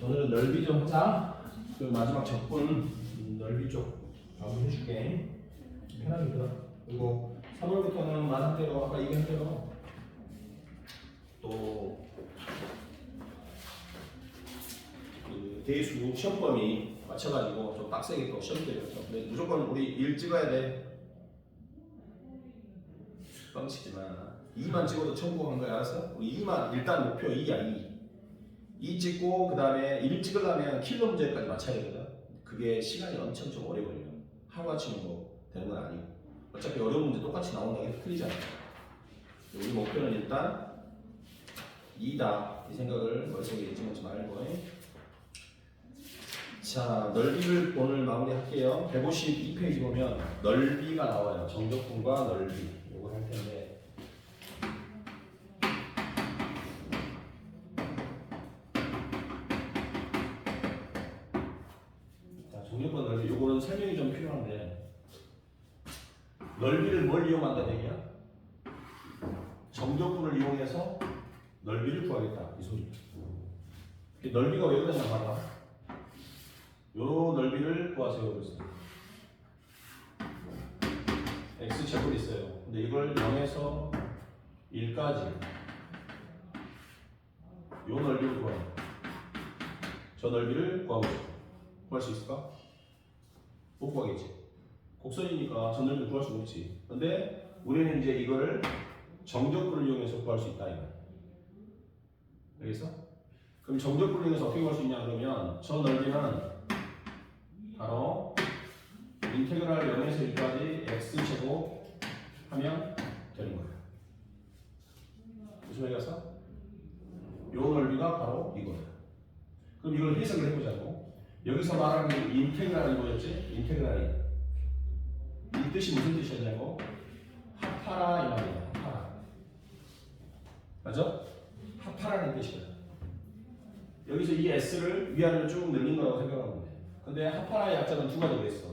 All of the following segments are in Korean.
오늘은 넓이 좀 하자. 그 마지막 적분 넓이 쪽 한번 해줄게. 편하게 들어. 그리고 3월부터는 만학대로 아까 얘기한 대로 또 그 대수 시험 범위 맞춰가지고 좀 빡세게 또 시험 때렸어. 근데 무조건 우리 1 찍어야 돼. 뻥치지 마. 2만 찍어도 천국한 거야, 알았어? 우리 2만 일단 목표 2야 2 찍고 그 다음에 1 찍으려면 킬러 문제까지 맞춰야 되거든. 그게 시간이 엄청 좀 오래 걸려. 하루아침에 뭐 되는 건 아니고 어차피 어려운 문제 똑같이 나온다고 해도 틀리잖아. 우리 목표는 일단 2다 이 생각을 머릿속에 잊지 말고. 자, 넓이를 오늘 마무리할게요. 152페이지 보면 넓이가 나와요. 정적분과 넓이 이걸 할 텐데 자, 정적분 넓이 요거는 설명이 좀 필요한데 넓이를 뭘 이용한다는 얘기야? 정적분을 이용해서 넓이를 구하겠다 이 소리. 넓이가 왜 그러냐 봐봐. 요런 넓이를 구하세요 그랬어요. x제곱이 있어요. 근데 이걸 0에서 1까지 요 넓이를 구해요. 저 넓이를 구하고 싶어. 구할 수 있을까? 못 구하겠지. 곡선이니까 저 넓이를 구할 수 없지. 근데 우리는 이제 이거를 정적분을 이용해서 구할 수 있다 이거. 알겠어? 그럼 정적분을 이용해서 어떻게 구할 수 있냐 그러면 저 넓이는 바로 인테그랄 0에서 1까지 x제곱 하면 되는 거예요. 무슨 말이겠어? 요 넓이가 바로 이거예요. 그럼 이걸 해석을 해보자고. 여기서 말하는 인테그랄이 뭐였지? 인테그랄이 이 뜻이 무슨 뜻이었냐고? 합하라 이 말이야. 합하라. 맞아? 합하라는 뜻이야. 여기서 이 s를 위아래로 쭉 늘린 거라고 생각하면 돼. 근데 합하라의 약자는 두 가지가 있어.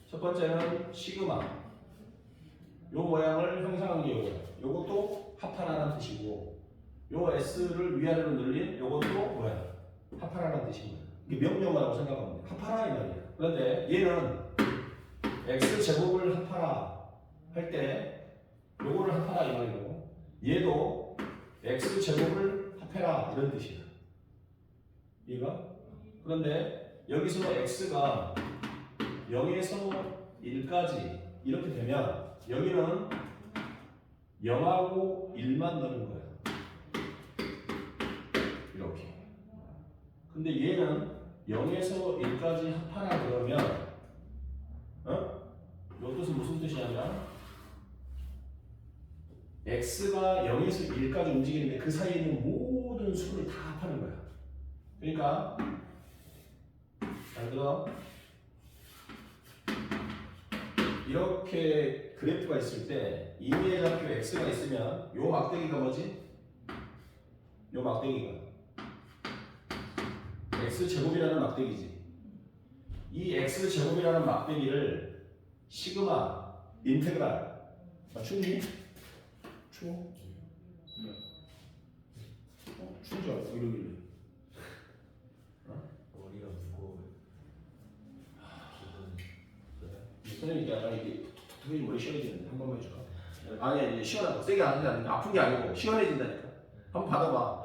첫 번째는 시그마. 요 모양을 형상한 게 요거야. 요것도 합하라는 뜻이고, 요 s를 위아래로 늘린 요것도 뭐야? 합하라는 뜻인 거야. 이게 명령어라고 생각하면 돼. 합하라 이 말이야. 그런데 얘는 x 제곱을 합하라 할 때 요거를 합하라 이 말이고, 얘도 x 제곱을 합해라 이런 뜻이야. 얘가? 그런데 여기서 x가 0에서 1까지 이렇게 되면 여기는 0하고 1만 넣는 거야. 이렇게. 근데 얘는 0에서 1까지 합하라 그러면 이 뜻은 무슨 뜻이냐면 x가 0에서 1까지 움직이는데 그 사이에 있는 모든 수를 다 합하는 거야. 그러니까 잘 들어. 이렇게 그래프가 있을 때 이미지좌표 x가 있으면 요 막대기가 뭐지? 요 막대기가 x제곱이라는 막대기지. 이 x제곱이라는 막대기를 시그마 인테그랄 맞추니? 추워? 추우죠? 이러길래 머리가 무거워요. 선생님이 약간 이게 툭툭이 머리 시원해지는데 한 번만 해줄까? 아니 이제 시원하고 세게 안 한다니까. 아픈 게 아니고 시원해진다니까. 한번 받아봐.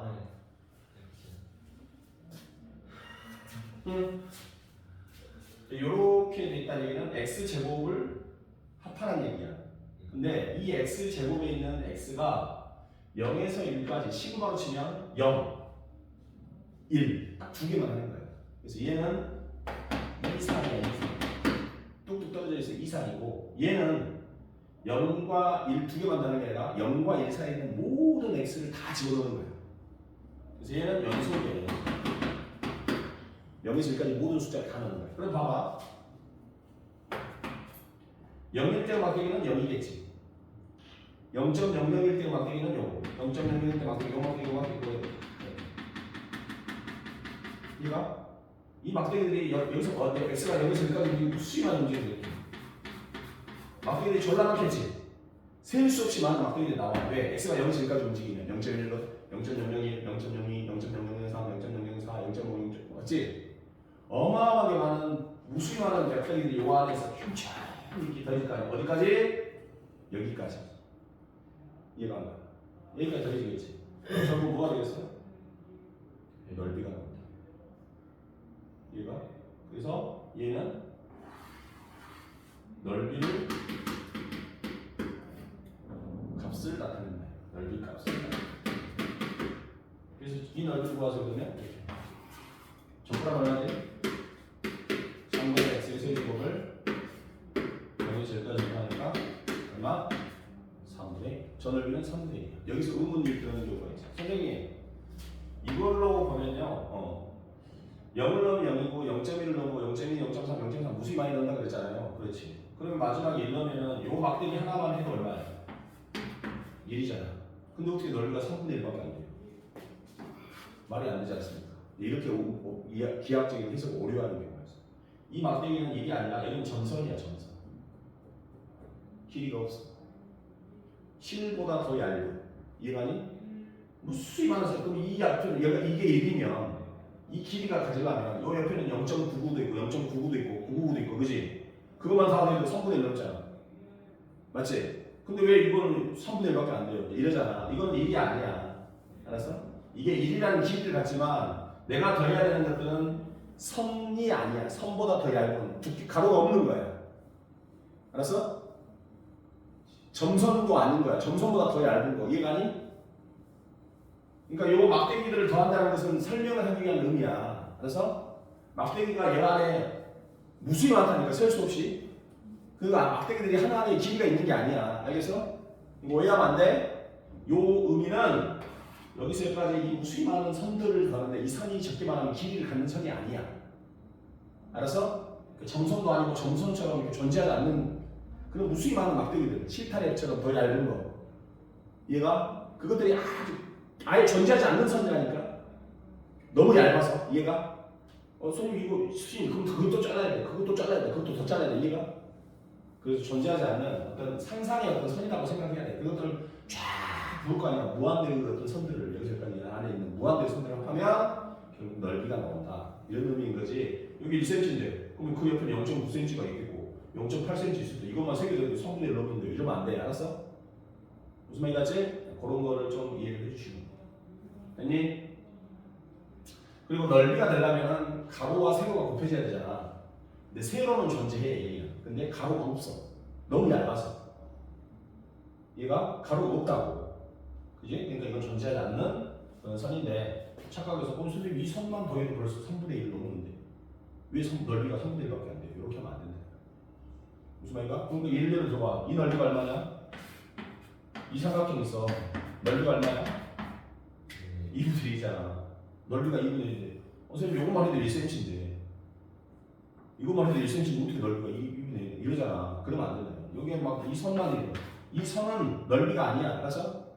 이렇게 돼 있다는 얘기는 x제곱을 합하라는 얘기야. 근데 이 x제곱에 있는 x가 0에서 1까지 시그마로 치면 0, 1 딱 두 개만 하는 거야. 그래서 얘는 2산이야 2산. 뚝뚝 떨어져 있어 2산이고 얘는 0과 1 두 개만 다는 게 아니라 0과 1 사이에 있는 모든 x를 다 집어넣는 거야. 그래서 얘는 연속이야. 0에서 1까지 모든 숫자를 다 넣는 거야. 그럼 봐봐. 0일 때 막대기는 0이겠지. 0.001 때 막대기는 요거. 0.001 때 막대기 요 막대기 요 막대기 요 얘가 이 막대기들이 여기서 x가 0에서 1까지 수위만 움직이는 거야. 막대기들이 졸라 많겠지. 셀 수 없이 많은 막대기들이 나와. 왜? x가 0에서 1까지 움직이면 0.1로 0.001, 0.02, 0.0003, 0.004, 0.50 맞지? 어마어마하게 많은 무수히 많은 벡터들이 요 안에서 흉창 더해질 거 아니야. 어디까지? 여기까지. 이해가 안 가. 여기까지 더해지겠지. 그럼 결국 뭐가 되겠어? 넓이가 나온다. 얘가 그래서 얘는 넓이를 값을 나타낸다. 넓이 값을 나타낸다. 그래서 이 넓이를 구하서 그러면 이렇게 적분하면 얼마지? 3분의 x의 세제곱을 여기서 여기까지 하니까 얼마? 3분의 저 넓이는 3분의 1이야. 여기서 의문이 드는 경우가 있어. 선생님 이걸로 보면요 0을 넣으면 0이고 0.1을 넣고 0.2, 0.3, 0.3 무수히 많이 넣는다 그랬잖아요. 그렇지. 그러면 마지막에 1 넣으면 요 막대기 하나만 해도 얼마야? 1이잖아. 근데 어떻게 넓이가 3분의 1밖에 안 돼요? 말이 안 되지 않습니까? 이렇게 기하학적인 해석을 오류하는 경우가 있어. 이 막대기는 1이 아니라 여기는 전선이야. 전선. 길이가 없어. 실보다 더 얇은. 이해가니? 무수히 많은 선. 그럼 이 앞에는 이게 1이면 이 길이가 가지려면 요 옆에는 0.99도 있고 0.99도 있고 999도 있고 그지? 그것만 다 해도 3분의 1 넘잖아. 맞지? 근데 왜 이거는 3분의 1밖에 안 돼요? 이러잖아. 이건 1이 아니야. 알았어? 이게 1이라는 길이를 갖지만 내가 더해야 되는 것들은 선이 아니야. 선보다 더 얇은 두께 가로가 없는 거야. 알았어? 점선도 아닌 거야. 점선보다 더 얇은 거. 이해가니? 그러니까 요 막대기들을 더한다는 것은 설명을 하기 위한 의미야. 그래서 막대기가 얘 안에 무수히 많다니까 셀 수 없이. 그 막대기들이 하나하나의 길이가 있는 게 아니야. 알겠어? 이거 오해하면 안 돼. 요 의미는 여기서 여기까지 이 무수히 많은 선들을 더하는데 이 선이 적게 말하면 길이를 갖는 선이 아니야. 알았어? 점선도 아니고 점선처럼 이렇게 존재하지 않는 그런 무수히 많은 막대기들. 실타래처럼 더 얇은 거. 얘가 그것들이 아예 존재하지 않는 선이라니까. 너무 얇아서 이해가? 선생님 이거 수진 그럼 그것도 잘라야 돼. 그것도 잘라야 돼. 그것도 더 잘라야 돼. 이해가? 그래서 존재하지 않는 어떤 상상의 어떤 선이라고 생각해야 돼. 그것들을 쫙 부을 거 아니야. 무한대의 어떤 선들을 여기서까지 안에 있는 무한대의 선들을 합하면 결국 넓이가 나온다. 이런 의미인 거지. 여기 1cm인데 그러면 그 옆에는 0.9cm가 있겠고 0.8cm 있을 때 이것만 세개더라도 3분의 1 넘는데 이러면 안 돼. 알았어? 무슨 말인지 알지? 그런 거를 좀 이해를 해주시고 됐니? 그리고 넓이가 되려면 가로와 세로가 곱해져야 되잖아. 근데 세로는 존재해 얘가. 근데 가로가 없어. 너무 얇아서. 얘가 가로가 없다고. 그지? 그러니까 이건 존재하지 않는 그런 선인데 착각해서 선생님 이 선만 더해도 벌써 3분의 1을 넘는데 왜 넓이가 3분의 1밖에 안 돼? 이렇게 하면 안 된다. 무슨 말인가? 그러니까 예를 들어봐. 이 넓이가 얼마냐? 이 삼각형 있어. 넓이가 얼마야? 2분의 1이잖아. 넓이가 2분의 1인데 선생님 이것만 해도 1cm인데 이것만 해도 1cm인데 어떻게 넓이가 2분의 1 이러잖아. 그러면 안 된다. 여기에 막 이 선만 해도 이 선은 넓이가 아니야. 알았어?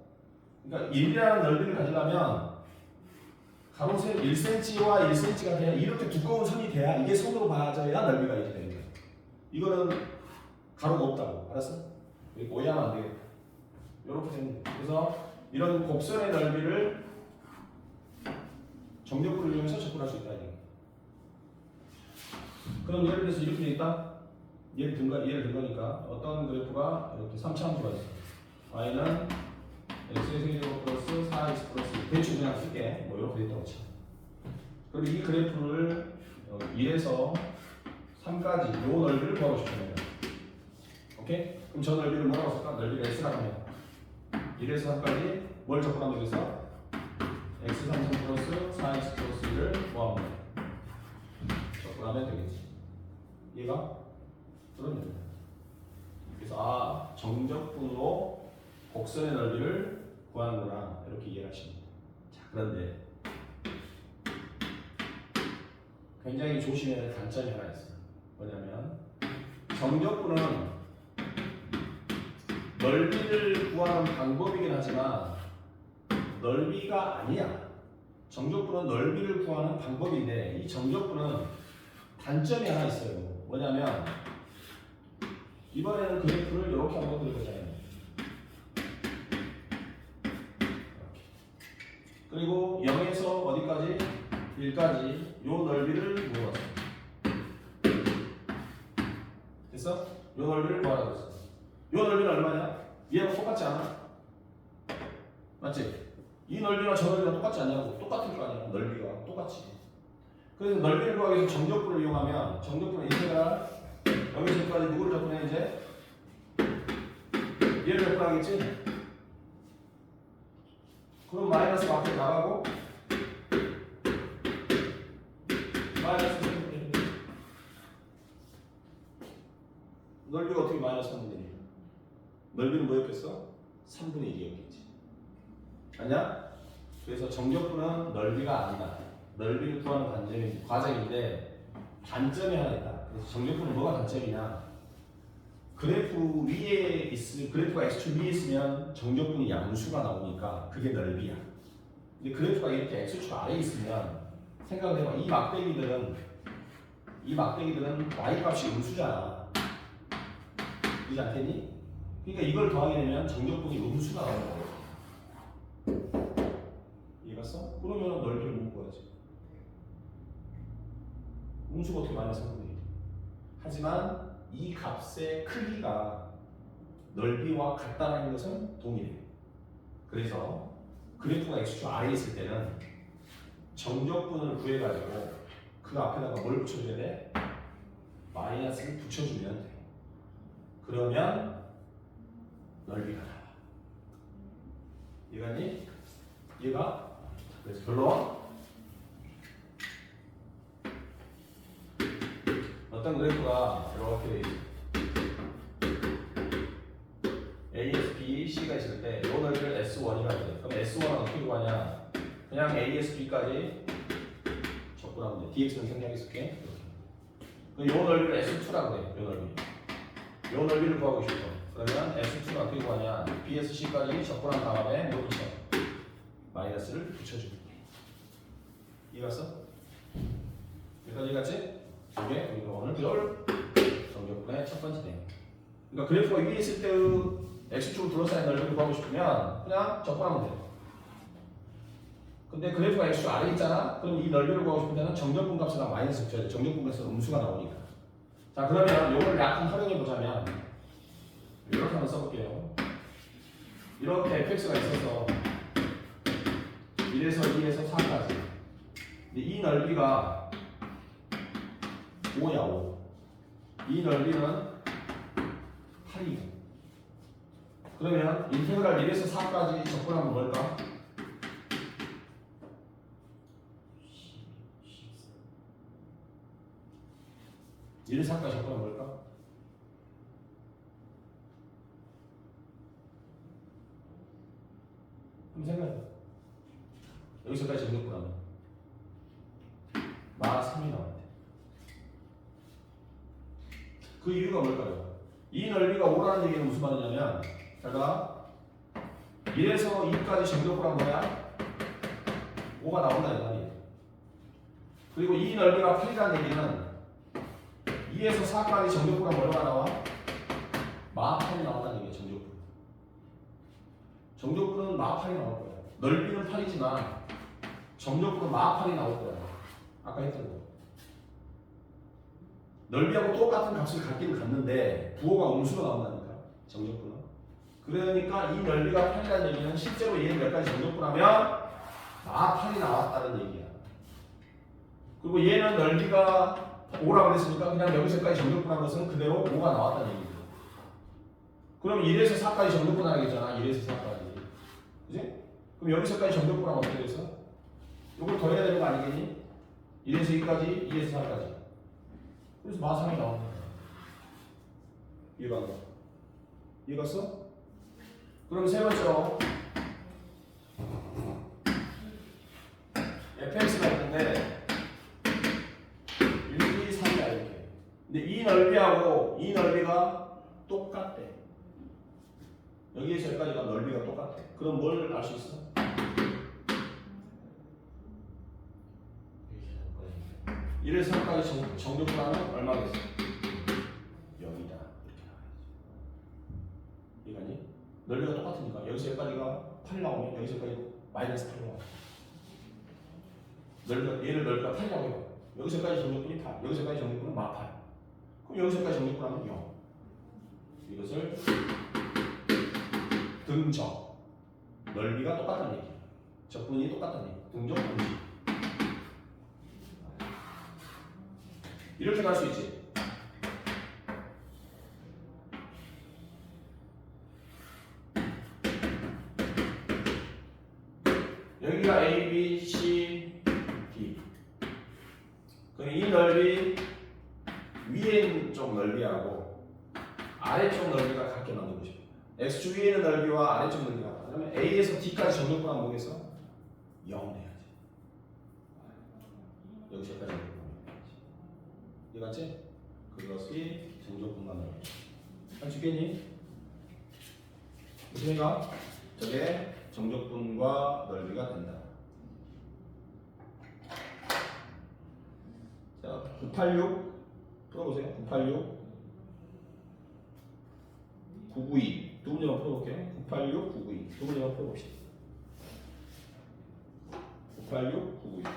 그러니까 1이라는 넓이를 가지려면 가로 세 1cm와 1cm가 돼야 이렇게 두꺼운 선이 돼야 이게 선으로 봐져야 넓이가 이렇게 되는 거야. 이거는 가로가 없다고. 알았어? 오해하면 안 되겠다. 이렇게 되는 거야. 그래서 이런 곡선의 넓이를 정적분을 이용해서 접근할 수 있다. 그럼 예를 들어서 이렇게 돼 있다. 예를 든 거니까 어떤 그래프가 이렇게 3차함수가 있어. y는 x의 세제곱 플러스 4x 플러스 1. 대충 그냥 쓸게. 뭐 이렇게 돼 있다고 치. 그리고 이 그래프를 1에서 3까지 요 넓이를 구하고 싶으면 오케이? 그럼 저 넓이를 뭐라고 쓸까? 넓이가 x라고 해. 1에서 3까지 뭘 접근하면 되겠어? x33 플러스 4x 플러스 1을 뭐하면 돼? 접근하면 되겠지. 얘가 그러면 됩니다. 그래서 정적분으로 곡선의 넓이를 구하는구나 이렇게 이해하시면 됩니다. 자, 그런데 굉장히 조심해야 할 단점이 하나 있어요. 뭐냐면 정적분은 넓이를 구하는 방법이긴 하지만 넓이가 아니야. 정적분은 넓이를 구하는 방법인데 이 정적분은 단점이 하나 있어요. 뭐냐면 이번에는 그래프를 이렇게 한번 그려보자면 그리고 0에서 어디까지? 1까지 요 넓이를 물어봤어. 됐어? 요 넓이를 구하라고 했어. 요 넓이는 얼마냐? 얘하고 똑같지 않아? 맞지? 이 넓이랑 저 넓이랑 똑같지 않냐고. 똑같을 거 아니야. 넓이가 똑같지. 그래서 넓이를 구하기 위해서 정적분을 이용하면 정적분은 인테그랄 여기서 여기까지 누구를 접근해 이제? 얘를 접근하겠지? 그럼 마이너스가 앞에 나가고 마이너스 넓이가 어떻게 마이너스 3분의 1이야? 넓이는 뭐였겠어? 3분의 1이었겠지. 아니야? 그래서 정적분은 넓이가 아니다. 넓이를 구하는 과정인데 단점이 하나 있다. 그래서 정적분은 뭐가 단점이냐? 그래프가 x축 위에 있으면 정적분이 양수가 나오니까 그게 넓이야. 근데 그래프가 이렇게 x축 아래에 있으면 생각을 해봐. 이 막대기들은 y 값이 음수잖아. 그렇지 않겠니? 그러니까 이걸 더하게 되면 정적분이 음수가 나오는 거야. 이해갔어? 그러면 넓이를 못 구하지. 음수가 어떻게 마이너스 3분의 1? 하지만 이 값의 크기가 넓이와 같다는 것은 동일해. 그래서 그래프가 x축 아래에 있을 때는 정적분을 구해가지고 그 앞에다가 뭘 붙여줘야 돼? 마이너스를 붙여주면 돼. 그러면 넓이가 나와. 이해갔니? 얘가 그래서 결론 어떤 그래프가 이렇게 돼 있어. A, S, B, C가 있을 때 요 넓이를 S1이라고 해. 그럼 S1은 어떻게 구하냐? 그냥 A, S, B까지 적분하면 돼. DX는 생략해 쓸게. 그럼 요 넓이를 S2라고 해. 요 넓이. 요 넓이를 구하고 싶어. 그러면 S2는 어떻게 구하냐? B, S, C까지 적분한 다음에 뭐 붙여? 마이너스를 붙여주면 돼. 이해갔어? 여기까지 갔지? 이게 우리가 오늘 배울 정적분의 첫 번째 내용. 그러니까 그래프가 위에 있을 때의 x축을 둘러싸인 넓이를 구하고 싶으면 그냥 적분하면 돼. 근데 그래프가 x축 아래에 있잖아? 그럼 이 넓이를 구하고 싶을 때는 정적분 값이랑 마이너스 붙여야 돼. 정적분 값은 음수가 나오니까. 자, 그러면 이걸 약간 활용해 보자면 이렇게 한번 써볼게요. 이렇게 fx가 있어서 1에서 2에서 4까지. 근데 이 넓이가 5야, 5. 이 넓이는 8이고. 그러면 인테그랄 1에서 4까지 적분하면 뭘까? 1에서 4까지 적분하면 뭘까? 한번 생각해봐. 여기서까지 적분하면 마 3이 나와야 돼. 그 이유가 뭘까요? 이 넓이가 5라는 얘기는 무슨 말이냐면 제가 1에서 2까지 정적분한 뭐야? 5가 나온다는 말이에요. 그리고 이 넓이가 8이라는 얘기는 2에서 4까지 정적분한 뭐가 나와? 마 8이 나온다는 얘기예요. 정적분. 정적분은 마 8이 나올 거야. 넓이는 8이지만 정적분은 마 8이 나올 거야. 아까 했던 거. 넓이하고 똑같은 값을 갖기는 갖는데 부호가 음수로 나온다니까. 정적분은. 그러니까 이 넓이가 8이라는 얘기는 실제로 얘는 몇 가지 정적분하면 마 8이 나왔다는 얘기야. 그리고 얘는 넓이가 5라고 그랬으니까 그냥 여기서까지 정적분한 것은 그대로 5가 나왔다는 얘기야. 그럼 1에서 4까지 정적분하겠잖아. 1에서 4까지. 그지? 그럼 여기서까지 정적분하면 어떻게 돼서? 이걸 더해야 되는 거 아니겠니? 1에서 2까지, 2에서 4까지. 그래서 마 3이 나오는 거야. 이해가 안 가? 이해갔어? 그럼 세 번째로 fx가 있는데 1, 2, 3이야 이렇게. 근데 이 넓이하고 이 넓이가 똑같대. 여기에서 여기까지가 넓이가 똑같아. 그럼 뭘 알 수 있어? 이래서 3까지 정적분하면 얼마겠어? 0이다. 이렇게 나와야지. 이해가니? 넓이가 똑같으니까 여기서 여기까지가 8 나오면 여기서 여기까지 마이너스 8 나와. 얘를 넓이가 8이라고 해요. 여기서까지 정적분이 8, 여기서까지 정적분은 마8. 그럼 여기서까지 정적분 하면 0. 이것을 등적. 넓이가 똑같다는 얘기야. 적분이 똑같다는 얘기야. 등적 공식. 이렇게 갈 수 있지. 여기가 A, B, C, D. 그럼 이 넓이 위에 쪽 넓이하고 아래쪽 넓이가 같게 만들고 싶어. X축 위에 있는 넓이와 아래쪽 넓이가 같다. 그러면 A에서 D까지 정적분 하면 뭐겠어? 0 해야지. 여기서까지 정적분 해야지. 이해갔지? 그것이 정적분만 넓이. 할 수 있겠니? 무슨 얘기가? 저게 정적분과 넓이가 된다. 자, 986 풀어보세요. 986 992 두 문제만 풀어볼게요. 986 992 두 문제만 풀어봅시다. 986 992 9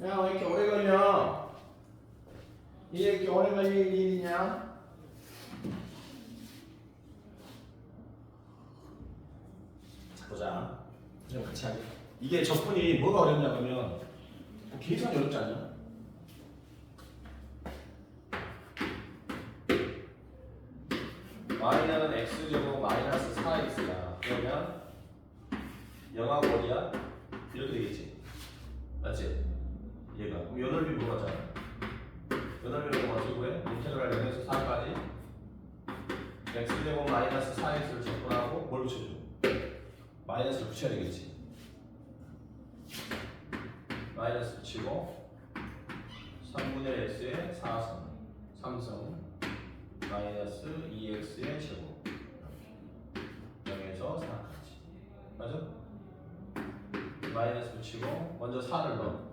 야, 왜 이렇게 오래 걸려? 이게 이렇게 오래 걸릴 일이냐? 자, 보자. 그럼 같이 하자. 이게 적분이 뭐가 어렵냐 그러면 계산이 어렵지 않냐? y는 x제곱 마이너스 4x야. 그러면 0하고 어디야? 이렇게 되겠지. 맞지? 얘가. 그럼 요 넓이 물어봤잖아. 요 넓이를 어떻게 구해? 인테그랄 0에서 4까지 x제곱 마이너스 4x를 적분하고 뭘 붙여줘? 마이너스를 붙여야 되겠지. 마이너스 붙이고 3분의 x에 4승 3승 마이너스 2x의 제곱 0에서 4까지 맞아? 마이너스 붙이고 먼저 4를 넣어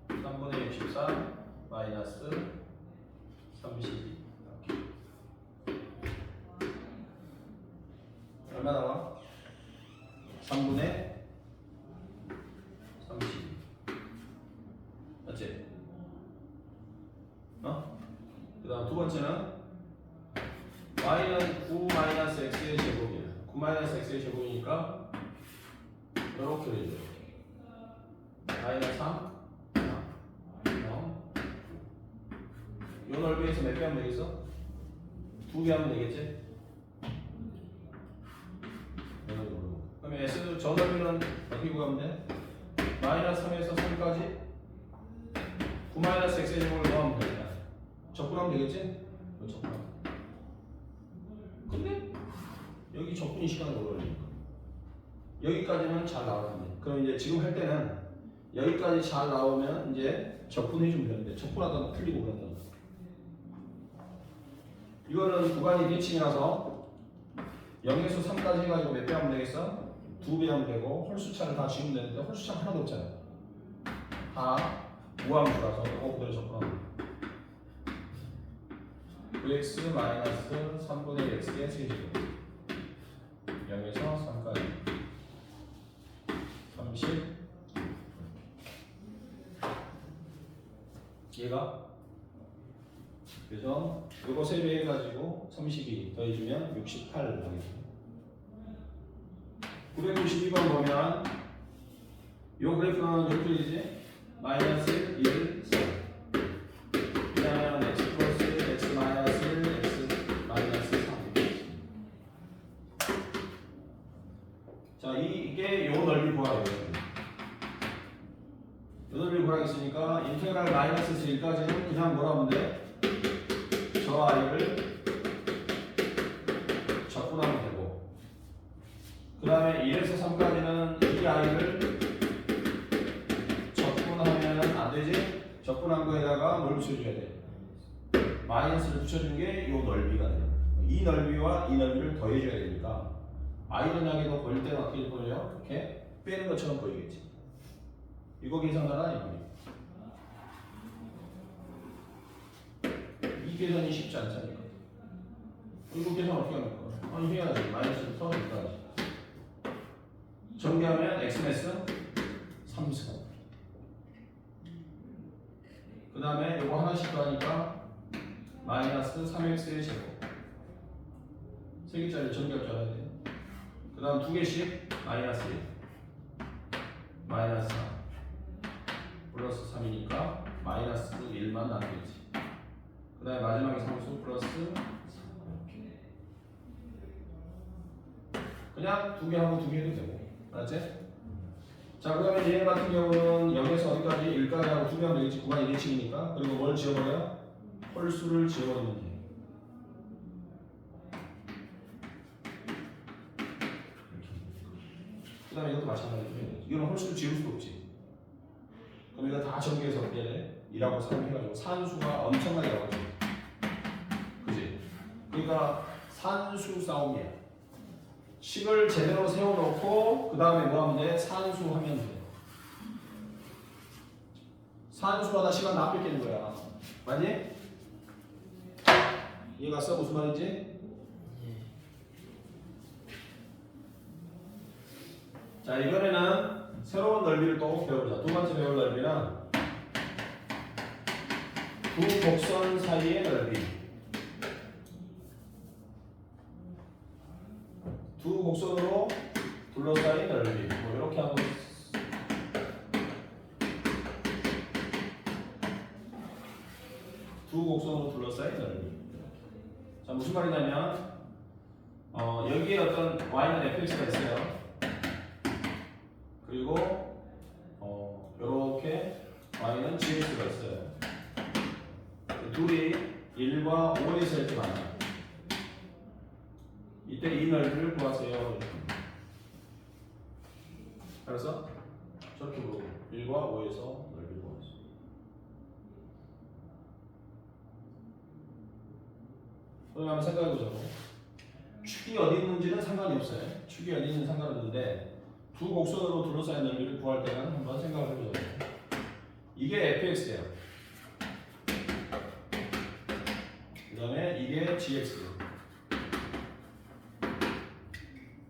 3분의 64 마이너스 32 얼마 나와? 3분의 32 맞지? 어? 그 다음 두 번째는 y는 9 마이너스 x의 제곱이야 9 마이너스 x의 제곱이니까 이렇게 되죠 y는 3 0 요 넓이에서 몇 배 하면 되겠어? 2배 하면 되겠지? 그러면 S 저 넓이는 어떻게 구하면 돼? 마이너스 3에서 3까지 9 마이너스 x의 제곱을 더하면 되냐? 적분하면 되겠지? 적분하면. 근데 여기 적분이 시간이 오래 걸리니까 여기까지는 잘 나오는데 그럼 이제 지금 할 때는 여기까지 잘 나오면 이제 적분해주면 되는데 적분하다가 틀리고 그런다. 이거는 구간이 대칭이라서 0에서 3까지 해가지고 몇 배 하면 되겠어? 2배 하면 되고 홀수차를 다 지우면 되는데 홀수차 하나도 없잖아. 다 무함수라서 이거 그대로 적분하면 9x 마이너스 3분의 x의 세제곱 0에서 3까지 30 얘가 그래서 이거 세배 해가지고 32 더해주면 68 나오겠죠. 992번 보면 요 그래프는 이렇게 되지 마이너스 1, 4 그 다음에 x 플러스 x 마이너스 1, x 마이너스 3 자 이게 요 넓이 구하래요. 요 넓이 구하겠으니까 인테그랄 마이너스 1까지는 그냥 뭐라 하면 돼? 저 아이를 적분하면 되고 그 다음에 1에서 3까지는 이 아이를 적분하면 안 되지? 적분한 거에다가 뭘 붙여줘야 돼? 마이너스를 붙여주는 게 이 넓이가 돼요. 이 넓이와 이 넓이를 더해줘야 되니까 아이러니하게도 보일 때는 어떻게 보여요? 이렇게 빼는 것처럼 보이겠지. 이거 계산하라 이거예요. 이 계산이 쉽지 않잖아요. 이거 계산 어떻게 합니까? 아니 해야지. 마이너스부터 여기까지. 전개하면 x매스 3승. 그 다음에 이거 하나씩 더하니까 마이너스 3x의 제곱. 3개짜리 전개할 줄 알아야 돼. 그 다음 2개씩 마이너스 1. 마이너스 3. 플러스 3이니까 마이너스 1만 남겠지. 그 다음에 마지막에 상수 플러스 3. 그냥 2개 하고 2개 해도 되고. 알았지? 자, 그 다음에 얘 같은 경우는 0에서 어디까지? 1까지 하고 2개 하면 되겠지. 구간이 예측이니까. 그리고 뭘 지워버려요? 홀수를 지워버리면 돼. 그 다음에 이것도 마찬가지로 이거는 홀수를 지울 수도 없지. 그럼 이거 다 전개해서 어떻게 해야 돼? 1하고 3 해가지고 산수가 엄청나게 나오죠. 그지? 그러니까 산수 싸움이야. 식을 제대로 세워놓고 그 다음에 뭐 하면 돼? 산수하면 돼. 산수하다 시간 다 뺏기는 거야. 맞니? 이해갔어? 무슨 말인지? 자, 이번에는 새로운 넓이를 또 배워보자. 두 번째 배울 넓이는 두 곡선 사이의 넓이. 두 곡선으로 둘러싸인 넓이. 뭐 이렇게 하고 두 곡선으로 둘러싸인 넓이. 자, 무슨 말이냐면 여기에 어떤 y는 fx가 있어요. 그리고 이렇게 y는 gx가 있어요. 둘이 1과 5에서 이렇게 만나요. 이때 이 넓이를 구하세요. 그래서 저렇게 보고 1과 5에서 넓이를 구하세요. 그럼 한번 생각해보자고. 축이 어디 있는지는 상관이 없어요. 축이 어디 있는지는 상관없는데 두 곡선으로 둘러싸인 넓이를 구할 때는 한번 생각을 해보자고. 이게 fx예요. 그 다음에 이게 gx예요.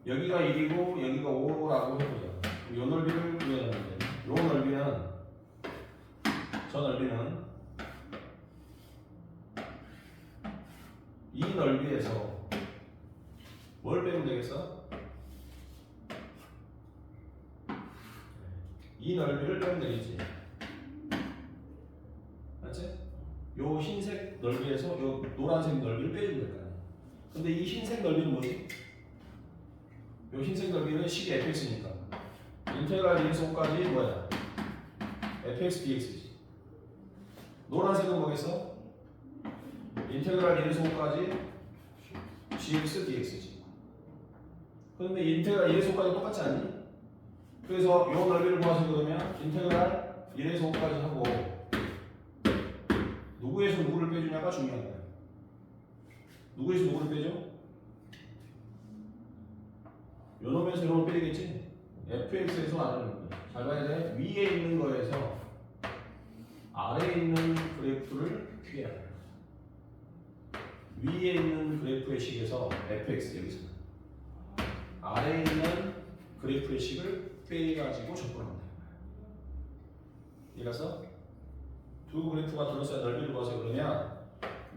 여기가 1이고 여기가 5라고 해보자. 이 넓이를 구해야 되는데 이 넓이는 저 넓이는 이 넓이에서 뭘 빼면 되겠어? 이 넓이를 빼면 되겠지. 맞지? 요 흰색 넓이에서 요 노란색 넓이를 빼주면 될 거 아니야. 근데 이 흰색 넓이는 뭐지? 요 흰색 넓이는 식이 fx니까 인테그랄 1에서 5까지 뭐야? fx dx지. 노란색은 뭐겠어? 인테그랄 1에서 5까지 gx dx지. 그런데 인테그랄 1에서 5까지 똑같지 않니? 그래서 요 넓이를 구하시고 그러면 인테그랄 1에서 5까지 하고 누구에서 누구를 빼주냐가 중요한 거야. 누구에서 누구를 빼줘? 요 놈에서 요놈을 빼야겠지? fx에서 아래를 빼. 잘 봐야 돼. 위에 있는 거에서 아래에 있는 그래프를 피해야 돼. 위에 있는 그래프의 식에서 fx 여기서 아래에 있는 그래프의 식을 빼가지고 접근한다. 이래서 두 그래프가 둘러싸인 넓이를 구하세요. 그러면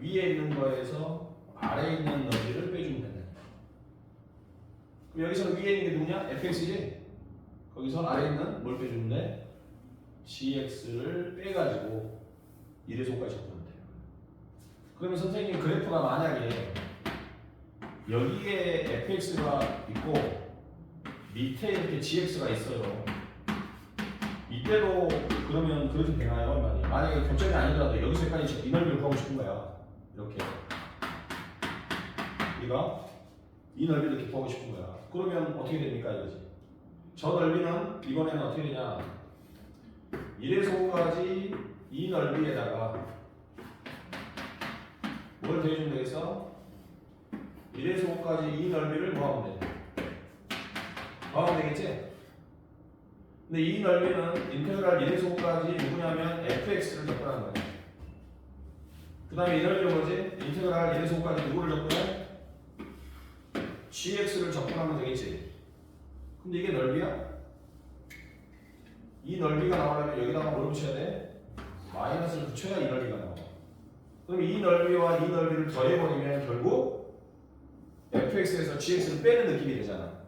위에 있는 거에서 아래에 있는 넓이를 빼주면 된다. 그럼 여기서 위에 있는 게 누구냐? fx지? 거기서 아래에 있는 뭘 빼주면 돼? gx를 빼가지고 1에서 5까지 접근하면 돼요. 그러면 선생님 그래프가 만약에 여기에 fx가 있고 밑에 이렇게 gx가 있어요. 이때도 그러면 그렇게 되나요? 만약에 교점이 아니더라도 여기서까지 이 넓이를 구하고 싶은 거야. 이렇게 우리가 이 넓이를 이렇게 구하고 싶은 거야. 그러면 어떻게 됩니까 이거지? 저 넓이는 이번에는 어떻게 되냐? 1에서 5까지 이 넓이에다가 뭘 더해주면 되겠어? 1에서 5까지 이 넓이를 구하면 돼. 구하면 되겠지? 근데 이 넓이는 인테그랄 1에서 5까지 누구냐면 fx를 접근하는 거야. 그 다음에 이 넓이는 뭐지? 인테그랄 1에서 5까지 누구를 접근해? gx를 접근하면 되겠지. 근데 이게 넓이야? 이 넓이가 나오려면 여기다가 뭘 붙여야 돼? 마이너스를 붙여야 이 넓이가 나와. 그럼 이 넓이와 이 넓이를 더해버리면 결국 fx에서 gx를 빼는 느낌이 되잖아.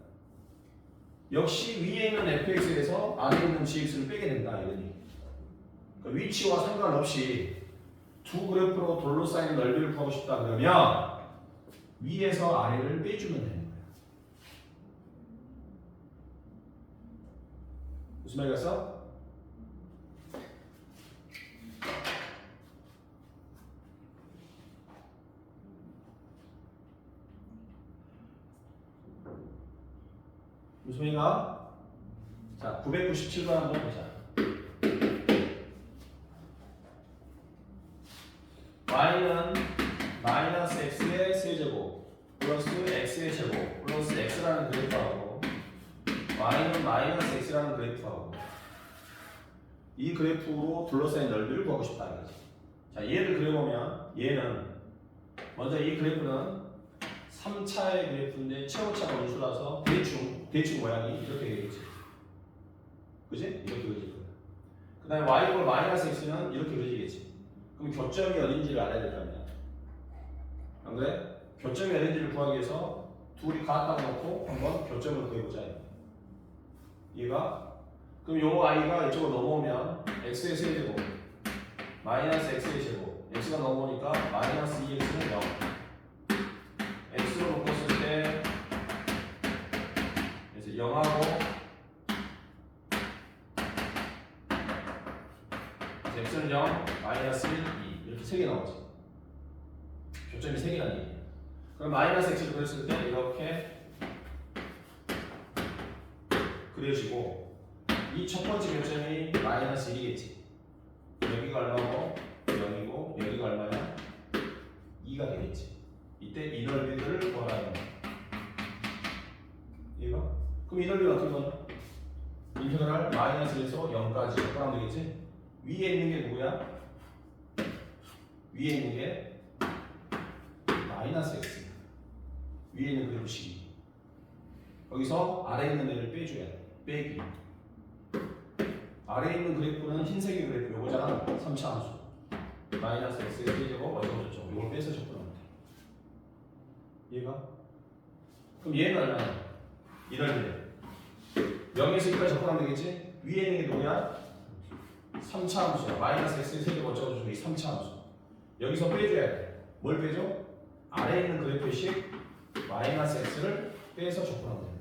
역시 위에 있는 fx에서 아래에 있는 gx를 빼게 된다 이거니. 그러니까 위치와 상관없이 두 그래프로 둘러싸인 넓이를 구하고 싶다 그러면 위에서 아래를 빼주면 되는 거야. 무슨 말이겠어? 무슨 말인가? 자, 997번 한번 보자. y는 마이너스 x의 세제곱 플러스 x의 제곱 플러스 x라는 그래프하고 y는 마이너스 x라는 그래프하고 이 그래프로 둘러싸인 넓이를 구하고 싶다 이거지. 자, 얘를 그려보면 얘는 먼저 이 그래프는 3차의 그래프인데 최고차가 원수라서 대충 모양이 이렇게 되겠지. 그지? 이렇게 그려질 거야. 그 다음에 y를 마이너스 x는 이렇게 그려지겠지. 그럼 교점이 어딘지를 알아야 될 거 아니야. 안 그래? 교점이 어딘지를 구하기 위해서 둘이 같다고 놓고 한번 교점을 구해보자. 얘가 그럼 요 i가 이쪽으로 넘어오면 x의 세제곱 마이너스 x의 제곱 x가 넘어오니까 마이너스 2x는 0 x로 묶었을 때 그래서 0하고 x는 0 마이너스 1, 2 이렇게 3개 나오지. 교점이 3개라는 얘기예요. 그럼 마이너스 x를 그렸을 때 이렇게 그려지고 이 첫 번째 교점이 마이너스 1이겠지. 여기가 얼마고 0이고 여기가 얼마야? 2가 되겠지. 이때 이 넓이를 구하라는 거야. 얘가? 그럼 이 넓이가 어떻게 구하냐? 인테그랄 마이너스에서 0까지 구하면 되겠지? 위에 있는 게 누구야? 위에 있는 게 마이너스 x. 위에 있는 그래프식이. 여기서 아래에 있는 애를 빼줘야 돼. 빼기. 아래에 있는 그래프는 흰색의 그래프 요거잖아. 3차 함수. 마이너스 x의 세제곱 어쩌고저쩌고 이걸 빼서 접근하면 돼. 얘가? 그럼 얘는 얼마야? 이넓이래. 0에서 2까지 접근하면 되겠지? 위에 있는 게 누구야? 3차 함수야. 마이너스 x의 세제곱 어쩌고저쩌고 이 3차 함수. 여기서 빼줘야 돼. 뭘 빼줘? 아래에 있는 그래프의 식 마이너스 x를 빼서 접근하면 되는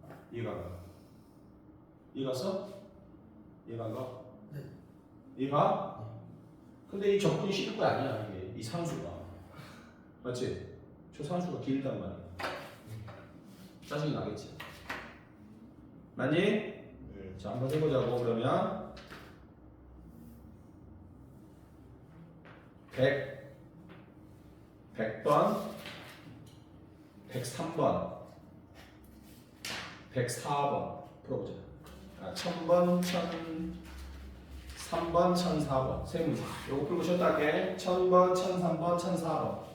거야. 이해가 가? 이해갔어? 이해가 안 가? 네. 이해가? 근데 이 접근이 쉬운 거 아니야. 이게 이 산수가 맞지? 저 산수가 길단 말이야. 짜증이 나겠지? 맞니? 네. 자 한번 해보자고. 그러면 100번 103번 104번 풀어보자. 1000번 1003번 1004번 세 문제. 요거 풀고 쉬었다 할게. 1000번 1003번 1004번.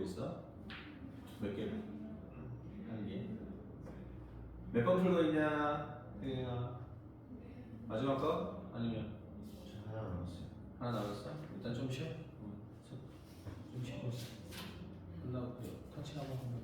있어? 몇 개? 한 개. 몇 번 풀고 있냐? 마지막 거? 아니면 하나 남았어요. 하나 남았어? 일단 좀 쉬어. 좀 쉬고 있어. 끝나고 터치 한번 하면.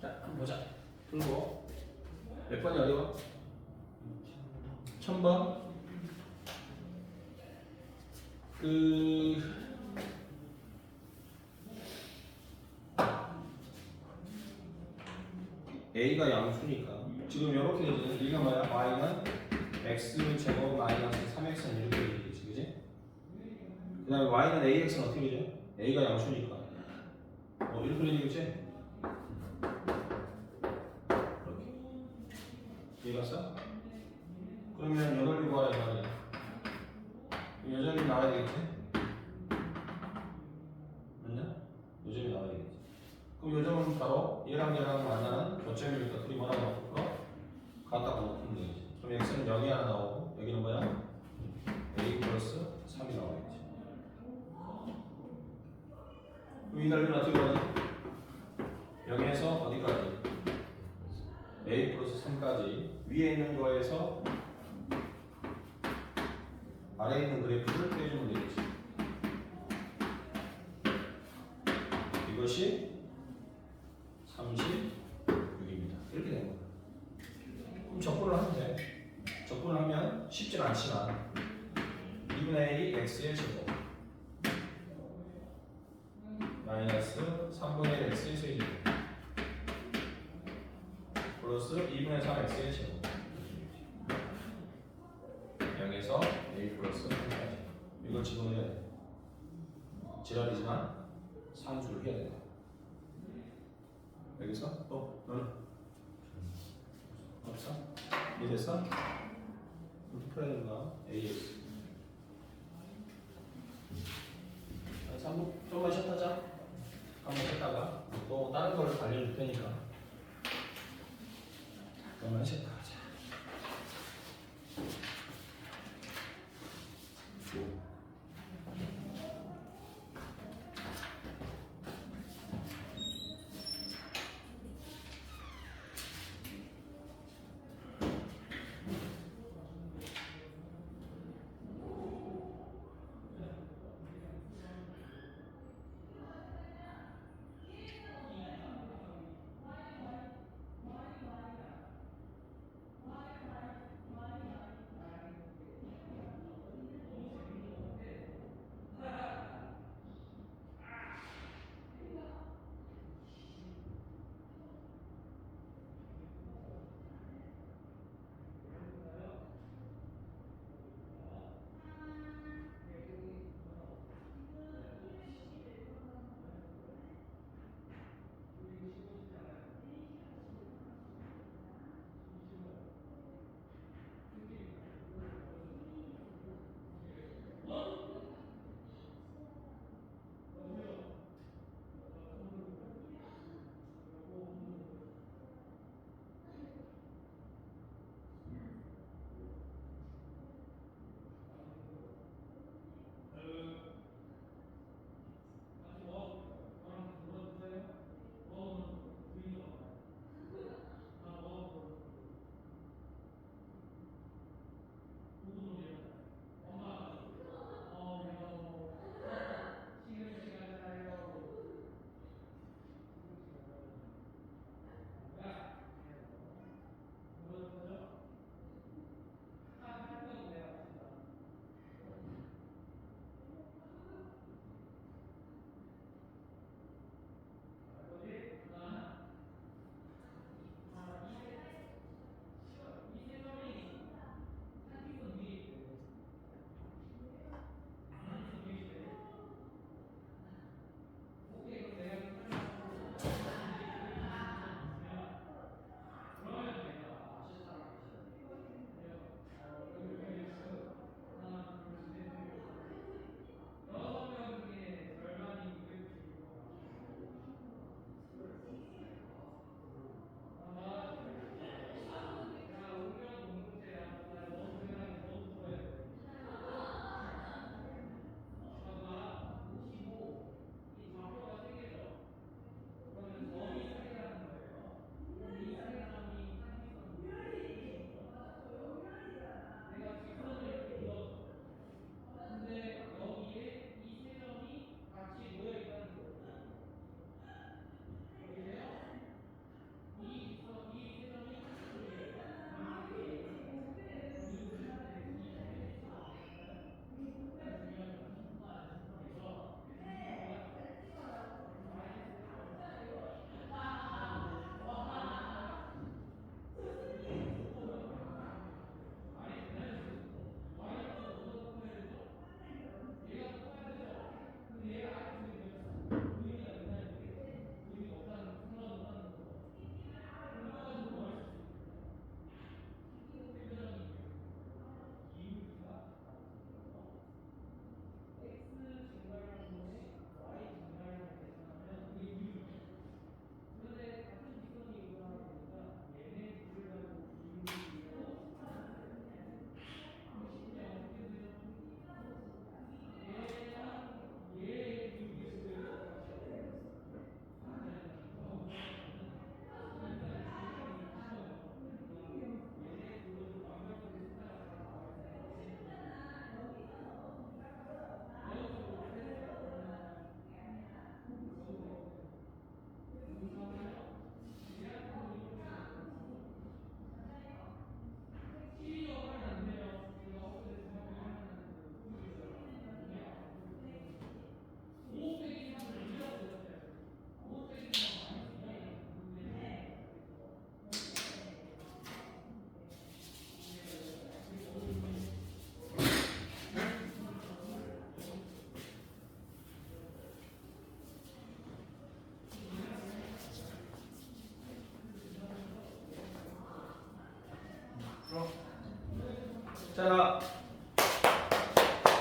자, 한번 보자. 풀고 몇 번이 어려워? 1000번. A가 양수니까 지금 이렇게 되지. A가 뭐야? Y는 X제곱 마이너스 3X는 이렇게 되겠지, 그지? 그 다음에 Y는 AX는 어떻게 되죠? A가 양수니까 이렇게 되겠지? 이렇게 이해갔어? 그러면 요 넓이 구하라 이 말이야. 요 점이 나와야 되겠지? 맞냐? 요 점이 나와야 되겠지. 그럼 요 점은 바로 얘랑 만나는 교점이니까 둘이 뭐라고 바꿀까? 같다고 놓으면 되겠지. 그럼 x는 0이 하나 나오고 여기는 뭐야? a 플러스 3이 나오겠지. 그럼 이 넓이는 어떻게 구하지? 0에서 어디까지? a 플러스 3까지 위에 있는 거에서 아래에 있는 그래프를 빼주면 되겠지. 이것이 36입니다. 이렇게 된 거야. 그럼 적분을 하면 돼. 적분을 하면 쉽진 않지만 2분의 1이 x의 제곱 마이너스 3분의 1 x의 세제곱 플러스 2분의 3 x의 제곱 0에서 a 플러스 3까지 이걸 집어넣어야 돼. 지랄이지만 산수를 해야 돼. 여기서 또 너는 없어? 이래서 이렇게 풀어야 되나? AS 3분 좀만 쉬었다자. 한번 쉬었다가 또 다른 걸 알려줄 테니까 좀만 쉬었다 하자.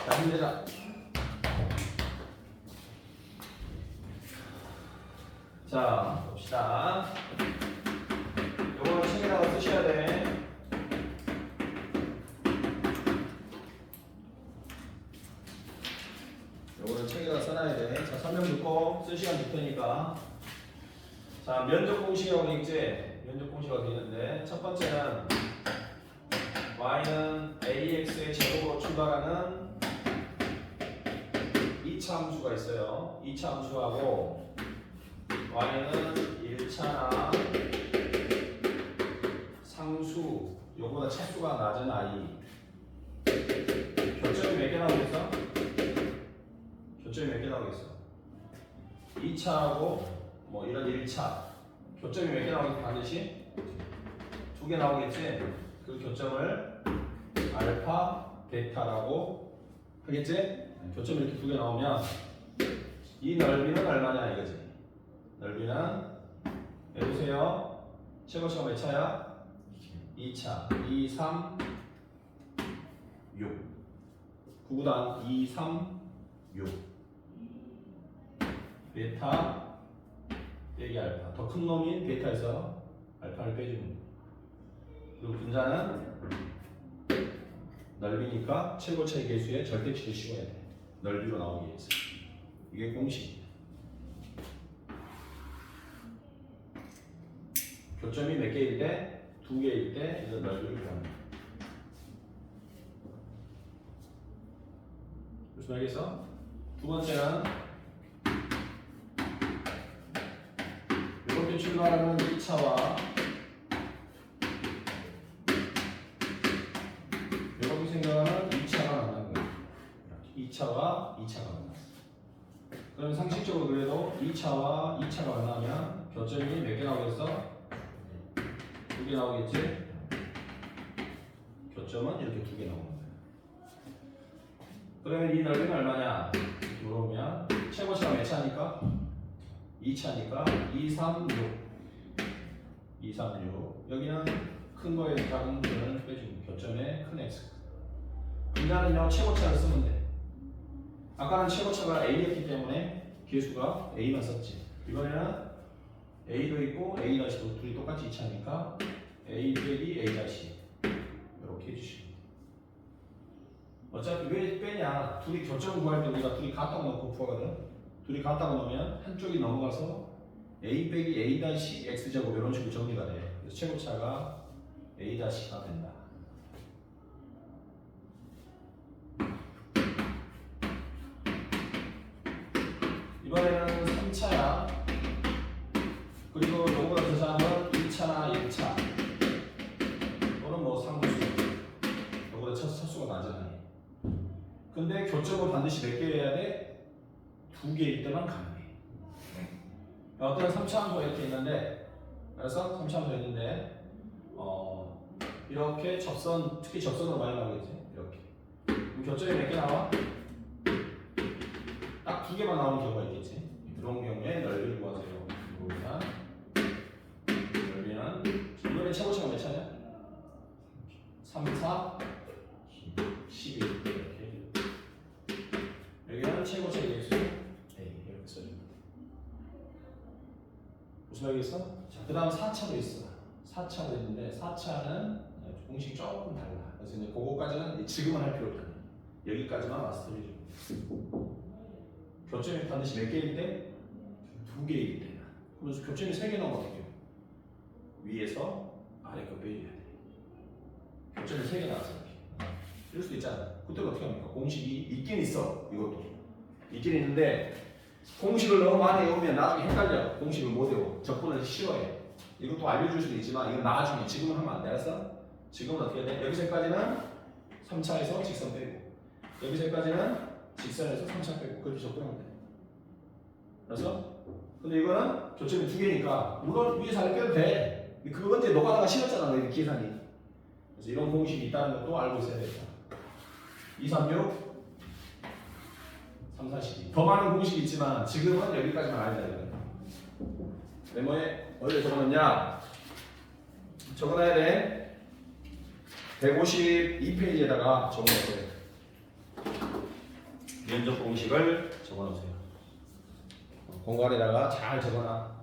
자, 힘내자. 자, 봅시다. 요거는 책에다가 쓰셔야 돼. 요거는 책에다 써놔야 돼. 자, 설명 듣고 쓸 시간 줄 테니까. 자, 면적 공식이라고 돼 있지? 면적 공식이 돼 있는데, 첫 번째는 y는 ax의 제곱으로 출발하는 2차 함수가 있어요. 2차 함수하고 y는 1차나 상수, 요거보다 차수가 낮은 i. 교점이 몇 개 나오겠어? 교점이 몇 개 나오겠어? 2차하고 뭐 이런 1차 교점이 몇 개 나오겠어? 반드시 2개 나오겠지? 그 교점을 알파, 베타라고 하겠지? 교점이 이렇게 2개 나오면 이 넓이는 얼마냐 이거지? 넓이는 해보세요. 최고차가 몇 차야? 2차. 2, 3, 6. 9구단 2, 3, 6. 베타 빼기 알파. 더 큰 놈인 베타에서 알파를 빼주는 거예요. 그리고 분자는 넓이니까 최고차의 개수에 절대치를 씌워야 돼. 넓이로 나오기 위해서. 이게 공식. 교점이 몇 개일 때? 2개일 때 이런 넓이를 구합니다. 무슨 말이겠어? 두 번째는 이렇게 출발하는 2차와 이렇게 생각하는 2차가 만나는 거예요. 2차와 2차가 만났어. 그럼 상식적으로 그래도 2차와 2차가 만나면 교점이 몇 개 나오겠어? 2개 나오겠지? 교점은 이렇게 2개 나오는 거예요. 그러면 이 넓이는 얼마냐? 물어보면 최고차가 몇 차니까? 2차니까 2, 3, 6 2, 3, 6 여기는 큰 거에서 작은 거를 빼주고 교점에 큰 x 분자는요 최고차를 쓰면 돼. 아까는 최고차가 a였기 때문에 개수가 a만 썼지. 이번에는 a도 있고 a-도 둘이 똑같이 2차니까 a 빼기 a- 이렇게 해주시면 돼. 어차피 왜 빼냐? 둘이 교점을 구할 때 우리가 둘이 같다고 놓고 구하거든. 둘이 같다고 놓으면 한쪽이 넘어가서 a 빼기 a-x제곱 이런 식으로 정리가 돼. 그래서 최고차가 a-가 된다. 이번에는 3차야. 그리고 요거보다 더 작은 2차나 1차 또는 뭐 상수 요거보다 차수가 낮잖아요. 근데 교점은 반드시 몇 개여야 돼? 2개일 때만 가능해. 어떤 3차 함수가 이렇게 있는데 그래서 3차 함수가 있는데 이렇게 접선, 특히 접선으로 많이 나오겠지. 이렇게 그럼 교점이 몇 개 나와? 딱 2개만 나오는 경우가 있겠지. 그런 경우에 넓이를 구하세요. 그러면 넓이는 이번에 최고차가 몇 차냐? 3, 4, 11 이렇게. 여기는 최고차 개수 A 이렇게 써줍니다. 무슨 말이겠어? 자, 그 다음 4차도 있어. 4차도 있는데 4차는 공식이 조금 달라. 그래서 이제 그거까지는 지금은 할 필요 없잖아. 여기까지만 마스터해 줘. 교점이 반드시 몇 개일 때? 2개일 때. 그래서 교점이 3개 나오면 어떻게 해요? 위에서 아래 거 빼줘야 돼. 교점이 3개 나왔어. 이럴 수도 있잖아. 그때 어떻게 합니까? 공식이 있긴 있어. 이것도 있긴 있는데 공식을 너무 많이 외우면 나중에 헷갈려. 공식을 못 외워. 적분을 싫어해. 이것도 알려줄 수도 있지만 이건 나중에, 지금은 하면 안 돼. 알았어? 지금은 어떻게 돼? 여기서까지는 3차에서 직선 빼고 여기서까지는 직선에서 3차 빼고 그렇게 접근하면 돼. 그래서 근데 이거는 교점이 2개니까 물론 위에서 아래 빼도 돼. 근데 그거 이제 노가다가 싫었잖아. 너희 계산이. 그래서 이런 공식이 있다는 것도 알고 있어야 되겠다. 2, 3, 6 3, 4, 12 더 많은 공식이 있지만 지금은 여기까지만 알자. 메모에 어디에 적어놨냐? 적어놔야 돼. 152페이지에다가 적어놓으세요. 면접 공식을 적어놓으세요. 공간에다가 잘 적어놔.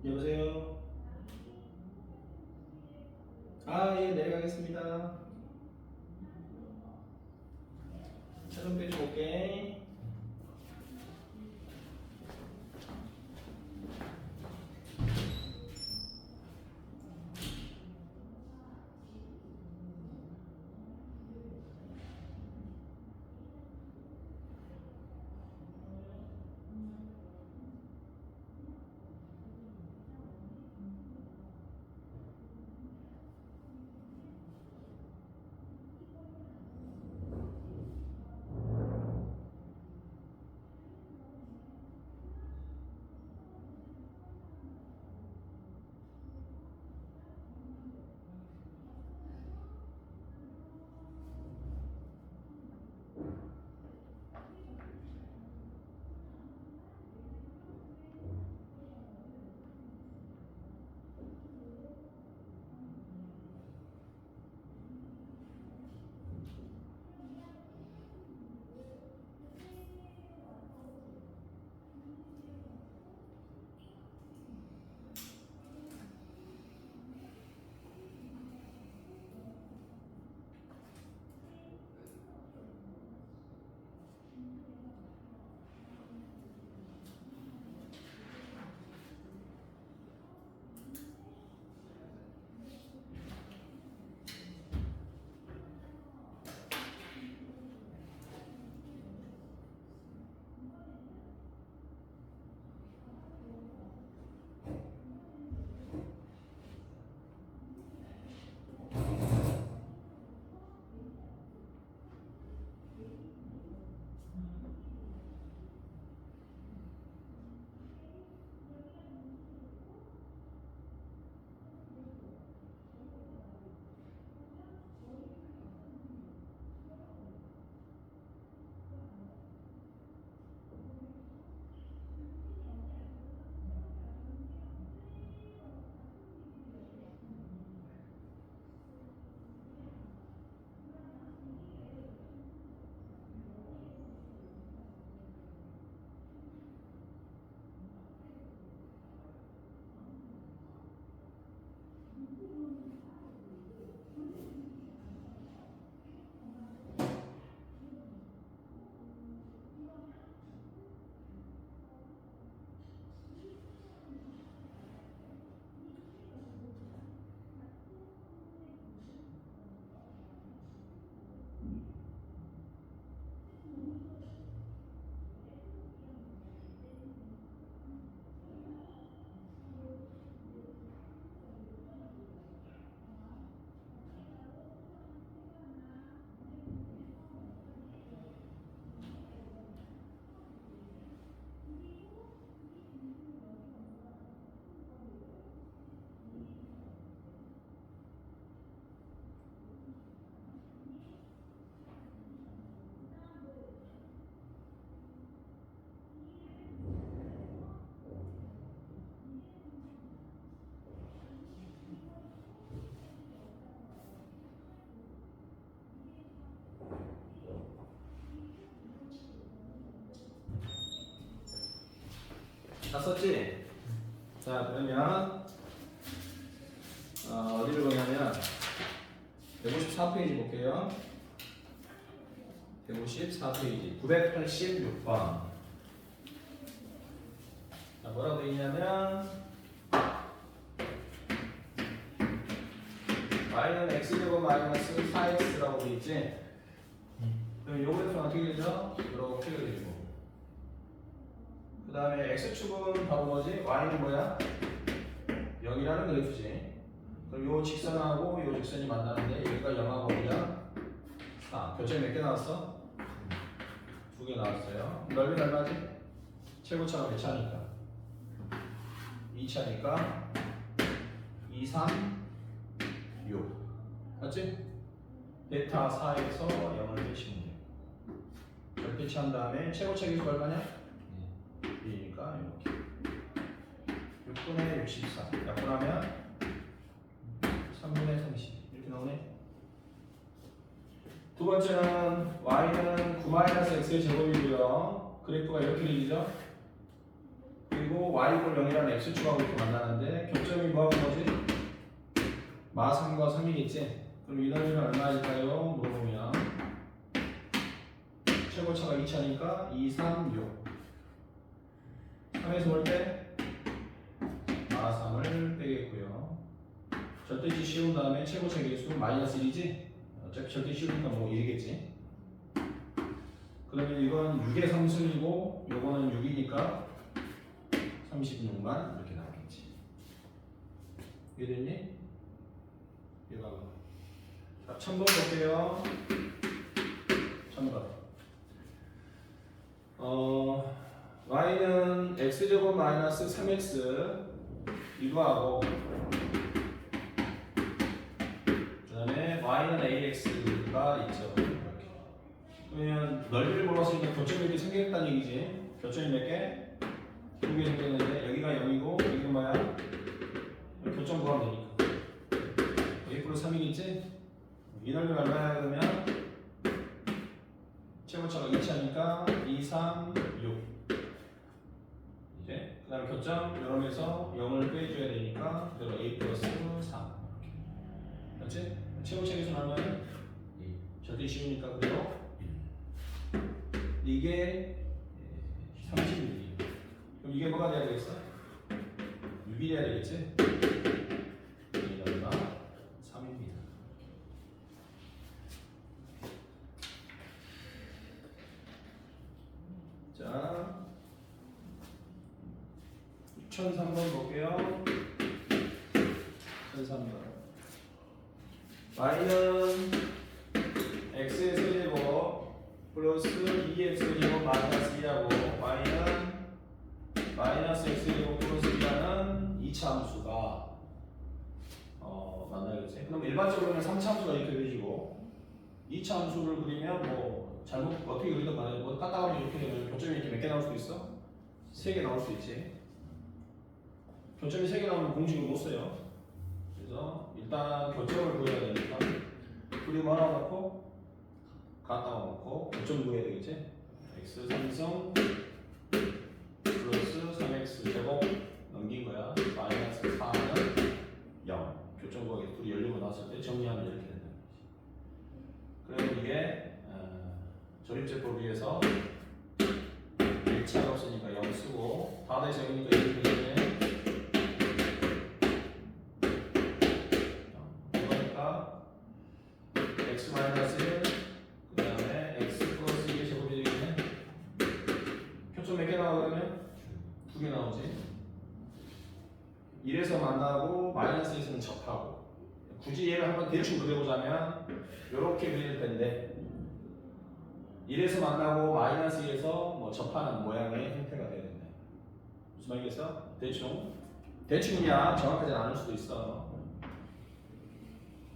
여보세요? 아, 예, 내려가겠습니다. 차 좀 빼주고 올게. 다 썼지? 자, 그러면 어디를 보냐면 154페이지 볼게요. 154페이지 986번. 자, 뭐라고 되어 있냐면 y는 x제곱 마이너스 4x라고 되어 있지? 그럼 요거에서 어떻게 되죠? 이렇게 되고 그 다음에 x축은 바로 뭐지? y는 뭐야? 0이라는 그래프지. 그럼 요 직선하고 요 직선이 만나는데 여기가 0하고 어디야? 4. 교점이 몇 개 나왔어? 2개 나왔어요. 넓이 얼마지? 최고차가 몇 차니까? 2차니까 2, 3, 6 맞지? 베타 4에서 0을 빼시면 돼요. 절대치 한 다음에 최고차 계수가 얼마냐? 2니까 이렇게 6분의 64 약분하면 3분의 30 이렇게 나오네. 두 번째는 y는 9-x의 제곱이고요. 그래프가 이렇게 그리죠. 그리고 y=0이라는 x축하고 이렇게 만나는데 교점이 뭐하고 뭐지? 마 3과 3이겠지? 그럼 이 넓이는 얼마일까요? 물어보면 최고차가 2차니까 2, 3, 6 3에서 올 때 마 3을 빼겠고요. 절대치 씌운 다음에 최고차 계수 마이너스 1이지? 어차피 절대 씌우니까 뭐 1이겠지? 그러면 이건 6의 3승이고 요거는 6이니까 36만 이렇게 나오겠지. 이해됐니? 이해가 자, 1000번 볼게요. 1000번. y는 x제곱 마이너스 3x 이거하고 그 다음에 y는 ax가 있죠. 이렇게. 그러면 넓이를 몰랐으니까 교점이 이렇게 생겼다는 얘기지. 교점이 몇 개? 2개 생겼는데 여기가 0이고 여기가 뭐야? 교점 구하면 되니까 a 플러스 3이겠지? 이 넓이가 얼마야 그러면? 최고차가 2차니까 2, 3, 6 이제 그 다음에 교점 이러면서 0을 빼줘야 되니까 그대로 a 플러스 3 맞지? 최고차 계수는 얼마야? 절대 쉬우니까 그대로 이게 30mm. 그럼 이게 뭐가 돼야 되겠어? 6이 돼야 되겠지? 이 얼마? 3입니다. 자, 1003번 볼게요. 1003번. y는 x의 세제곱 플러스 2x제곱 마이너스 2하고 y는 마이너스 x제곱 플러스 2라는 2차 함수가 만나겠지. 그럼 일반적으로는 3차 함수가 이렇게 그려지고 2차 함수를 그리면 뭐 잘못 어떻게 그리든 간에 뭐 까딱하면 이렇게 되면 교점이 이렇게 몇 개 나올 수도 있어? 3개 나올 수도 있지. 교점이 3개 나오면 공식을 못 써요. 그래서 일단 교점을 구해야 되니까 그림 하나 넣고 갖다가 놓고 교점 구해야 되겠지. x 3성 플러스 3x 제곱 넘긴 거야. 마이너스 4는 0. 교점 구하기 둘이 열리고 나왔을 때 정리하면 이렇게 된다. 그러면 이게 조립제법에 의해서 1차가 없으니까 0 쓰고 다 돼서 0이니까 이렇게 되네. 그러니까 x 마이너스 1 그 다음에 x 플러스 2의 제곱이 되겠네. 표점 몇 개 나오면? 2개 나오지. 1에서 만나고 마이너스 1에서는 접하고. 굳이 얘를 한번 대충 그려보자면 이렇게 그릴 텐데 1에서 만나고 마이너스 2에서 뭐 접하는 모양의 형태가 돼야 된다. 무슨 말이겠어? 대충이야. 정확하지 않을 수도 있어.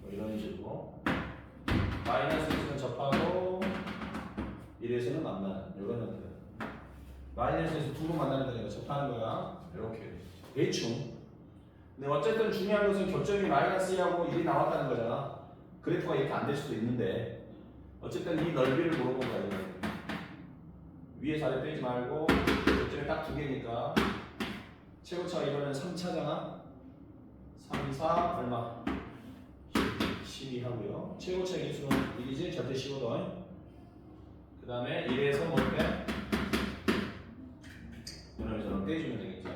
뭐 이런 식으로 마이너스 1에서는 접하고 1에서는 만나는 이런 형태. 마이너스에서 두 번 만나는 거니까 접하는 거야. 이렇게 대충. 근데 어쨌든 중요한 것은 교점이 마이너스 2하고 1이 나왔다는 거잖아. 그래프가 이렇게 안 될 수도 있는데 어쨌든 이 넓이를 물어본 거야. 위에 자리 빼지 말고 교점이 딱 2개니까 최고차가 이번에는 3차잖아. 3, 4 얼마? 12 하고요. 최고차의 기수는 1이지 절대 15도. 그 다음에 1에서 뭘 빼? 이놈저놈 빼주면 되겠죠.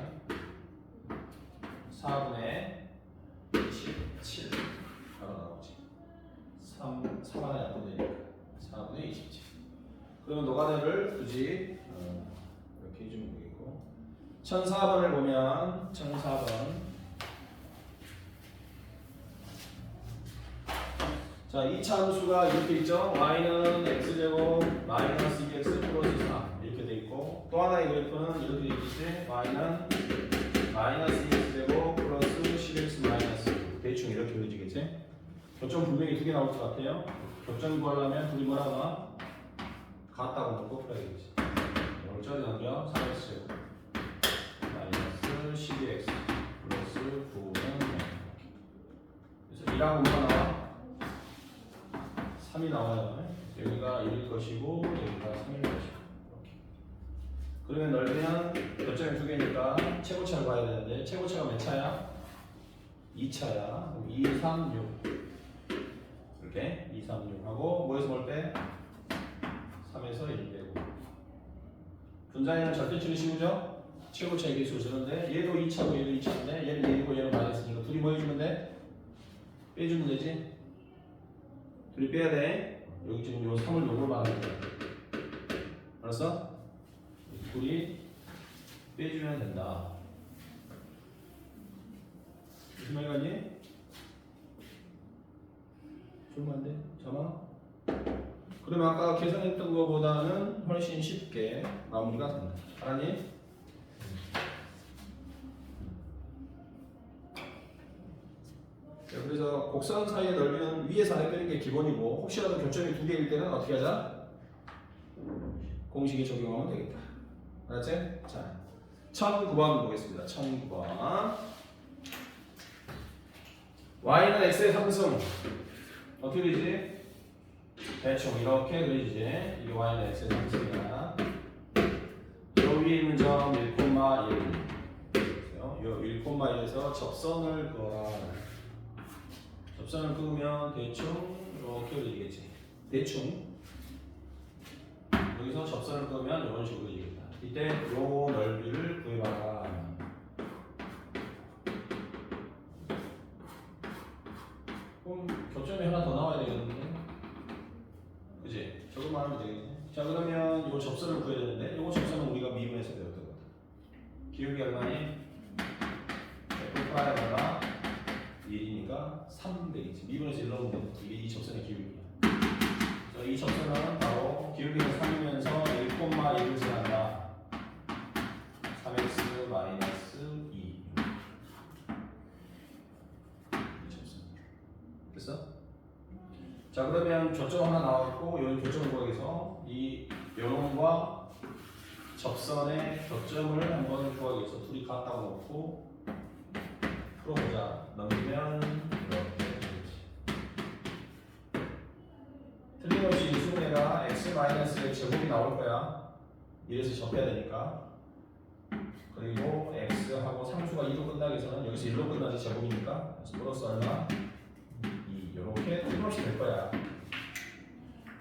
4분의 27 바로 나오지. 3 하나 약분 되니까 4분의 27. 그러면 노가다를 굳이 이렇게 해주면 되겠고 1004번을 보면 1004번 자, 이 참수가 이렇게 있죠. y는 x제곱 마이너스 2x 플러스 4 이렇게 돼 있고 또 하나의 그래프는 이렇게 돼 있지. y는 마이너스 2x제곱 플러스 10x 마이너스 대충 이렇게 그려지겠지. 교점 분명히 두 개 나올 것 같아요. 교점 구하려면 둘이 뭐라고 나와? 같다고 놓고 풀어야겠지. 이걸 저리 넘겨 3x 마이너스 12x 플러스 9는 그래서 2하고 뭐가 나와? 3이 나와요. 여기가 1일 것이고 여기가 3일 것이고 이렇게. 그러면 넓이는 교점이 두 개니까 최고차를 봐야 되는데 최고차가 몇 차야? 2차야. 그럼 2, 3, 6 이렇게 2, 3, 6 하고 뭐에서 뭘 빼? 3에서 1 빼고 분자에는 절대치는 쉬우죠? 최고차의 개수 주는데 얘도 2차고 얘도 2차인데 얘는 1이고 얘는 마이너스니까 둘이 뭐 해주면 돼? 빼주면 되지? 둘이 빼야 돼. 여기 지금 요 3을 요걸 말하는 거야. 알았어? 둘이 빼주면 된다. 무슨 말 같니? 좀 안 돼? 잠아? 그러면 아까 계산했던 것보다는 훨씬 쉽게 마무리가 된다. 알았니? 그래서 곡선 사이의 넓이는 위에서 아래 빼는 게 기본이고 혹시라도 교점이 두 개일 때는 어떻게 하자? 공식에 적용하면 되겠다. 알았지? 자, 1009번 보겠습니다. 1009번 y는 x의 상승 어떻게 되지? 대충 이렇게 그려지지. 이게 y는 x의 상승이야. 요 위에 있는 점 1,1 요 1,1에서 접선을 그어라. 접선을 그으면 대충 이렇게 그리겠지. 대충 여기서 접선을 그으면 이런 식으로 그리겠다. 이때 요 넓이를 구해봐라. 그럼 교점이 하나 더 나와야 되겠는데, 그지? 저것만 하면 되겠네. 자, 그러면 요 접선을 구해야 되는데, 요거 접선은 우리가 미분해서 배웠던 거다. 기울기 얼마니? F'가 얼마? 1이니까 3 되겠지. 미분에서 1 넣으면 이게 이 접선의 기울기야. 그래서 이 접선은 바로 기울기는 3이면서 1,1을 제한다. 3x 마이너스 2. 이 접선. 됐어? 자, 그러면 교점 하나 나왔고, 여기 교점을 구하기위해서 이 요놈과 접선의 교점을 한번 구하기 위해서 둘이 같다고 놓고 풀어보자. 넘기면 이렇게 되겠지. 틀림없이 이 수분에가 x-의 제곱이 나올 거야. 이래서 접해야 되니까. 그리고 x하고 상수가 2로 끝나기 위해서는 여기서 1로 끝나지 제곱이니까 그래서 플러스 얼마? 2 이렇게 틀림없이 될 거야.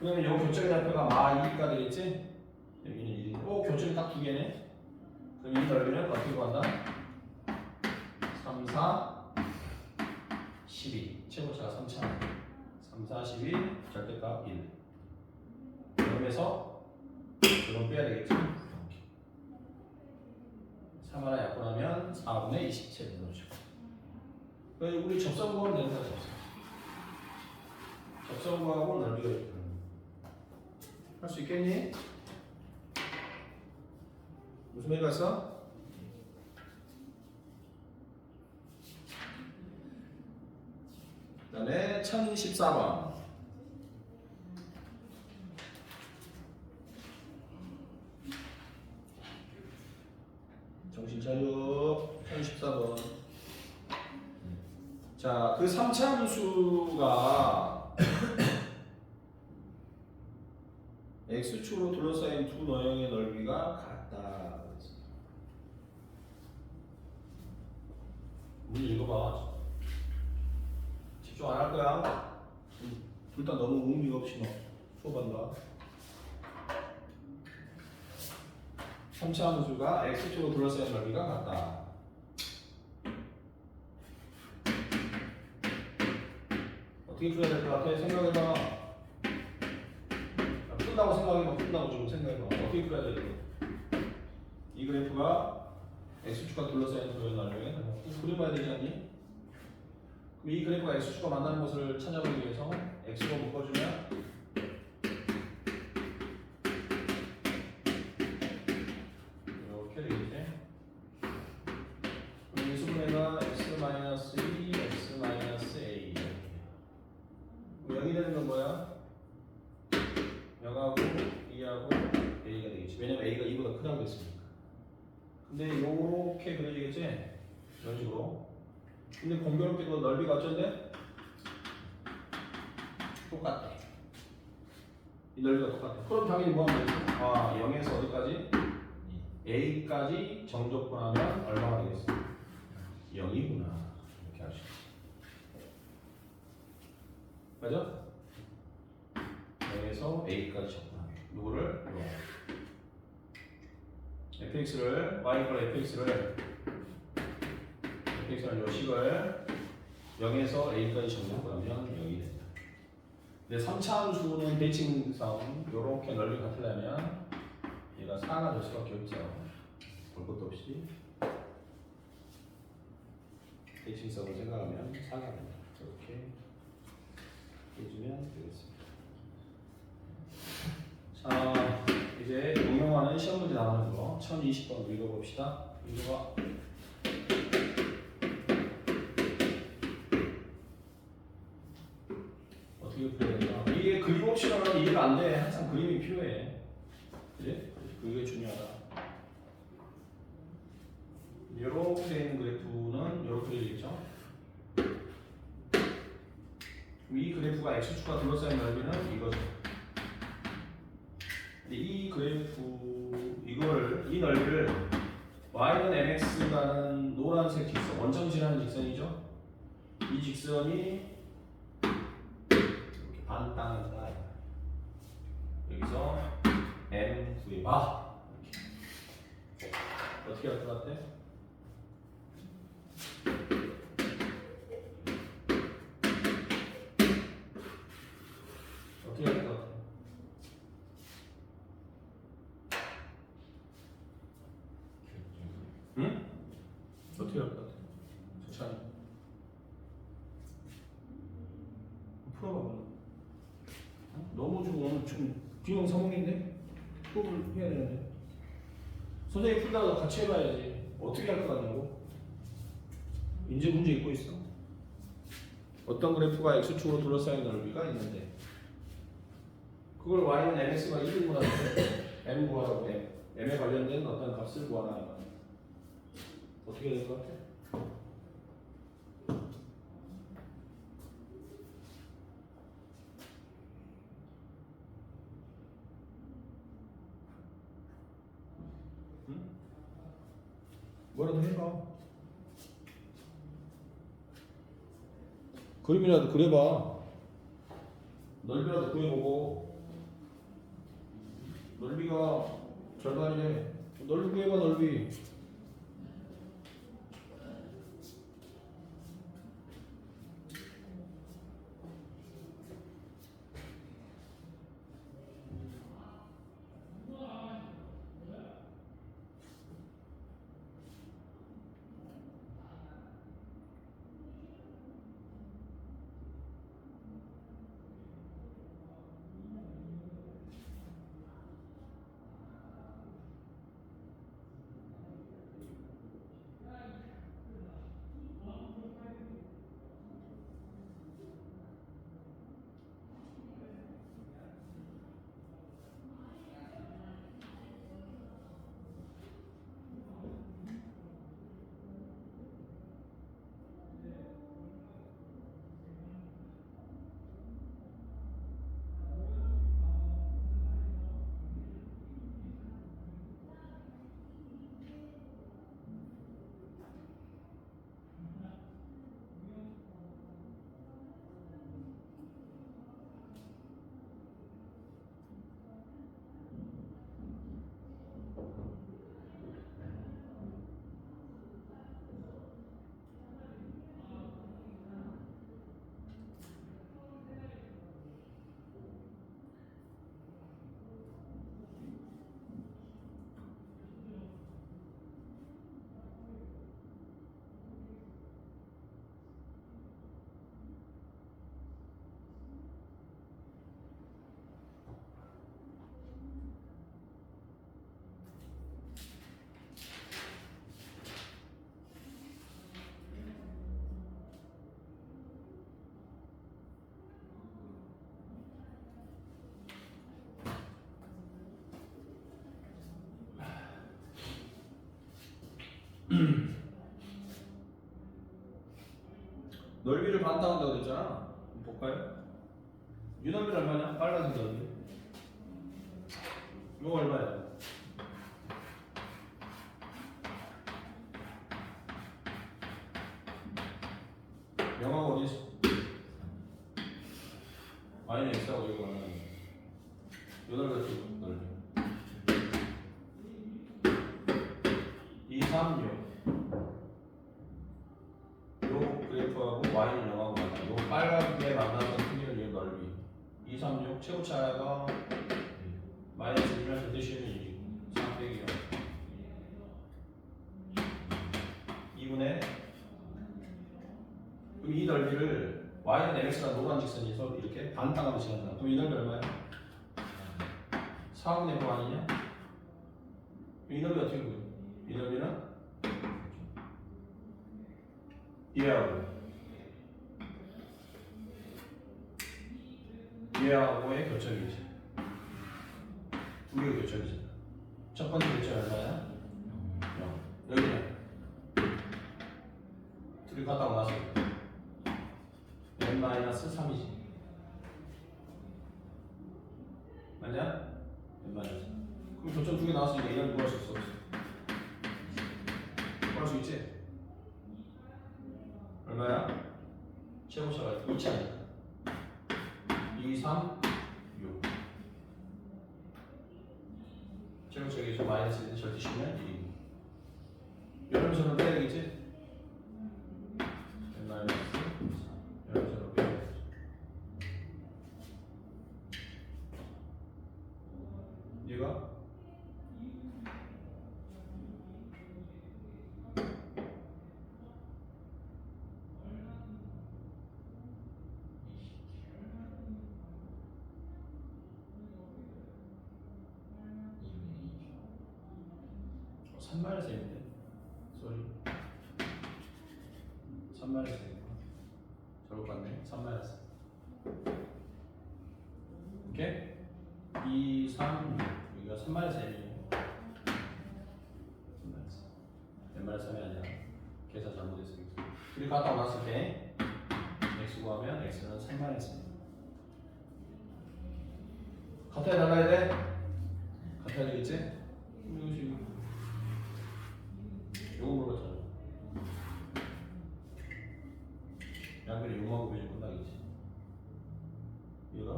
그러면 요 교점의 좌표가 마 2가 되겠지? 여기는 1이고 교점이 딱 두 개네. 그럼 이 넓이는 어떻게 구한다? 3, 4, 12 최고차가 3차 3, 4, 12 절대값 1 그러면서 이건 빼야 되겠지? 3 하나 약분하면 4분의 27 넣어주고 우리 접선 구하면 되는 거죠. 접선 구하고 넓이가 있다. 할 수 있겠니? 무슨 얘기 갔어? 그 다음에 1014번 정신 차려. 1014번 자, 그 3차함수가 x축으로 둘러싸인 두 너형의 넓이가 같다. 문제 읽어봐. 집중 안 할 거야. 둘 다 너무 의미가 없이 막 수업한다. 3차 함수가 x축으로 둘러싸인 넓이가 같다. 어떻게 풀어야 될 것 같아? 생각해봐. 푼다고 생각해봐. 푼다고 좀 생각해봐. 어떻게 풀어야 돼? 이 그래프가 x축과 둘러싸인 도형 넓이에 그려봐야 되지 않니? 그럼 이 그래프가 x축과 만나는 곳을 찾아보기 위해서 x로 묶어주면 이렇게 되겠지? 그럼 이 수분해가 x-2, x-a 0이 되는 건 뭐야? 0하고 2하고 a가 되겠지. 왜냐면 a가 2보다 크다고 했으니까. 근데 요렇게 그려지겠지? 이런 식으로. 근데 공교롭게도 넓이가 어쩐데? 똑같대. 이 넓이가 똑같아. 그럼 당연히 뭐 하면 되지? 0에서 어디까지? a까지 정적분하면 얼마가 되겠어? 0이구나. 이렇게 할 수 있어. 맞아? 0에서 a까지 적분하면 누구를? fx를 fx라는 요식을 0에서 a까지 정적분하면 0이 된다. 근데 3차 함수는 대칭성 이렇게 넓이 같으려면 얘가 4가 될 수밖에 없죠. 볼 것도 없이 대칭성을 생각하면 4가 된다. 이렇게 해주면 되겠습니다. 자, 이제 응용하는 시험 문제 나오는 거 1020번 읽어봅시다. 읽어봐. 어떻게 풀어야 되나? 이게 그림 없이는 이해가 안 돼. 항상 그림이 필요해. 그래? 그게 중요하다. 이렇게 되는 그래프는 이렇게 되겠죠? 이 그래프가 x축과 둘러싸인 넓이는 이거죠. 근데 이 그래프 이 넓이를 y는 mx라는 노란색 직선, 원점지라는 직선이죠. 이 직선이 이렇게 반땅한다. 여기서 m 구해봐. 어떻게 할 것 같아? 어떻게 할 것 같아? 응? 어떻게 할 것 같아? 천천히 풀어봐. 너무 좀 오늘 좀 비몽사몽인데? 수업을 해야 되는데 선생님 풀다가 같이 해봐야지. 어떻게 할 것 같냐고? 이제 문제 읽고 있어. 어떤 그래프가 x축으로 둘러싸인 넓이가 있는데 그걸 y는 mx가 1을 구하는데 m 구하라고 해. m에 관련된 어떤 값을 구하라. 어떻게 될 것 같아? 응? 뭐라도 해봐. 그림이라도 그려봐. 넓이라도 구해보고. 넓이가 절반이래. 넓이 구해봐. 넓이. 넓이를 반타한다고 그랬잖아. 한번 볼까요? 이 넓이는 얼마냐? 빨간색 넓이. 이거 얼마야? 영화가 어디 있어? 마이너스 X하고 이거 얼마나? 이 넓이 같은 넓이. 2, 3, 6. 요 그래프하고 Y는 영하고 맞아. 요 빨갛게 만나는 크기는 이 넓이. 2, 3, 6 최고 차이가 마이너스 1이라서 뜻이는 1이고 3 빼기 0. 2분의 그럼 이 넓이를 Y는 MX가 노란 직선에서 이렇게 반땅으로 지난다. 그럼 이 넓이 얼마야? 4분의 9 아니냐? 이 넓이 어떻게 보여? 이 넓이는 얘하고의 교점이지. 두 개의 교점이잖아. 첫 번째 교점이 얼마야? 0. 여기는 둘이 갔다고 나서 n-3이지. 맞냐? n-3. 그럼 교점 두 개 나왔으니까 이건 구할 수 있어? 없어? 구할 수 있지? 얼마야? 최고차가 2차니까 2, 3, 6. 최고차에서 마이너스 1을 절대시면 1이고 여름선을 빼야 되겠지? 마이너스 여름선을 빼야 되겠지. 얘가 산마이너스인데 소리 산마이너스니까 저로 갔네. 산마이너스 오케이? 2, 3, 6 여기가 산마이너스 m이에요. 산마이너스 n-3이 아니라 계산 잘못했으니까 둘이 갔다 왔을 때 x 구하면 x는 산마이너스입니다. 같아야 나가야 돼? 같아야 되겠지? 이것이 요거 물어봤잖아. 양변에 6만 900이 끝나겠지. 얘가?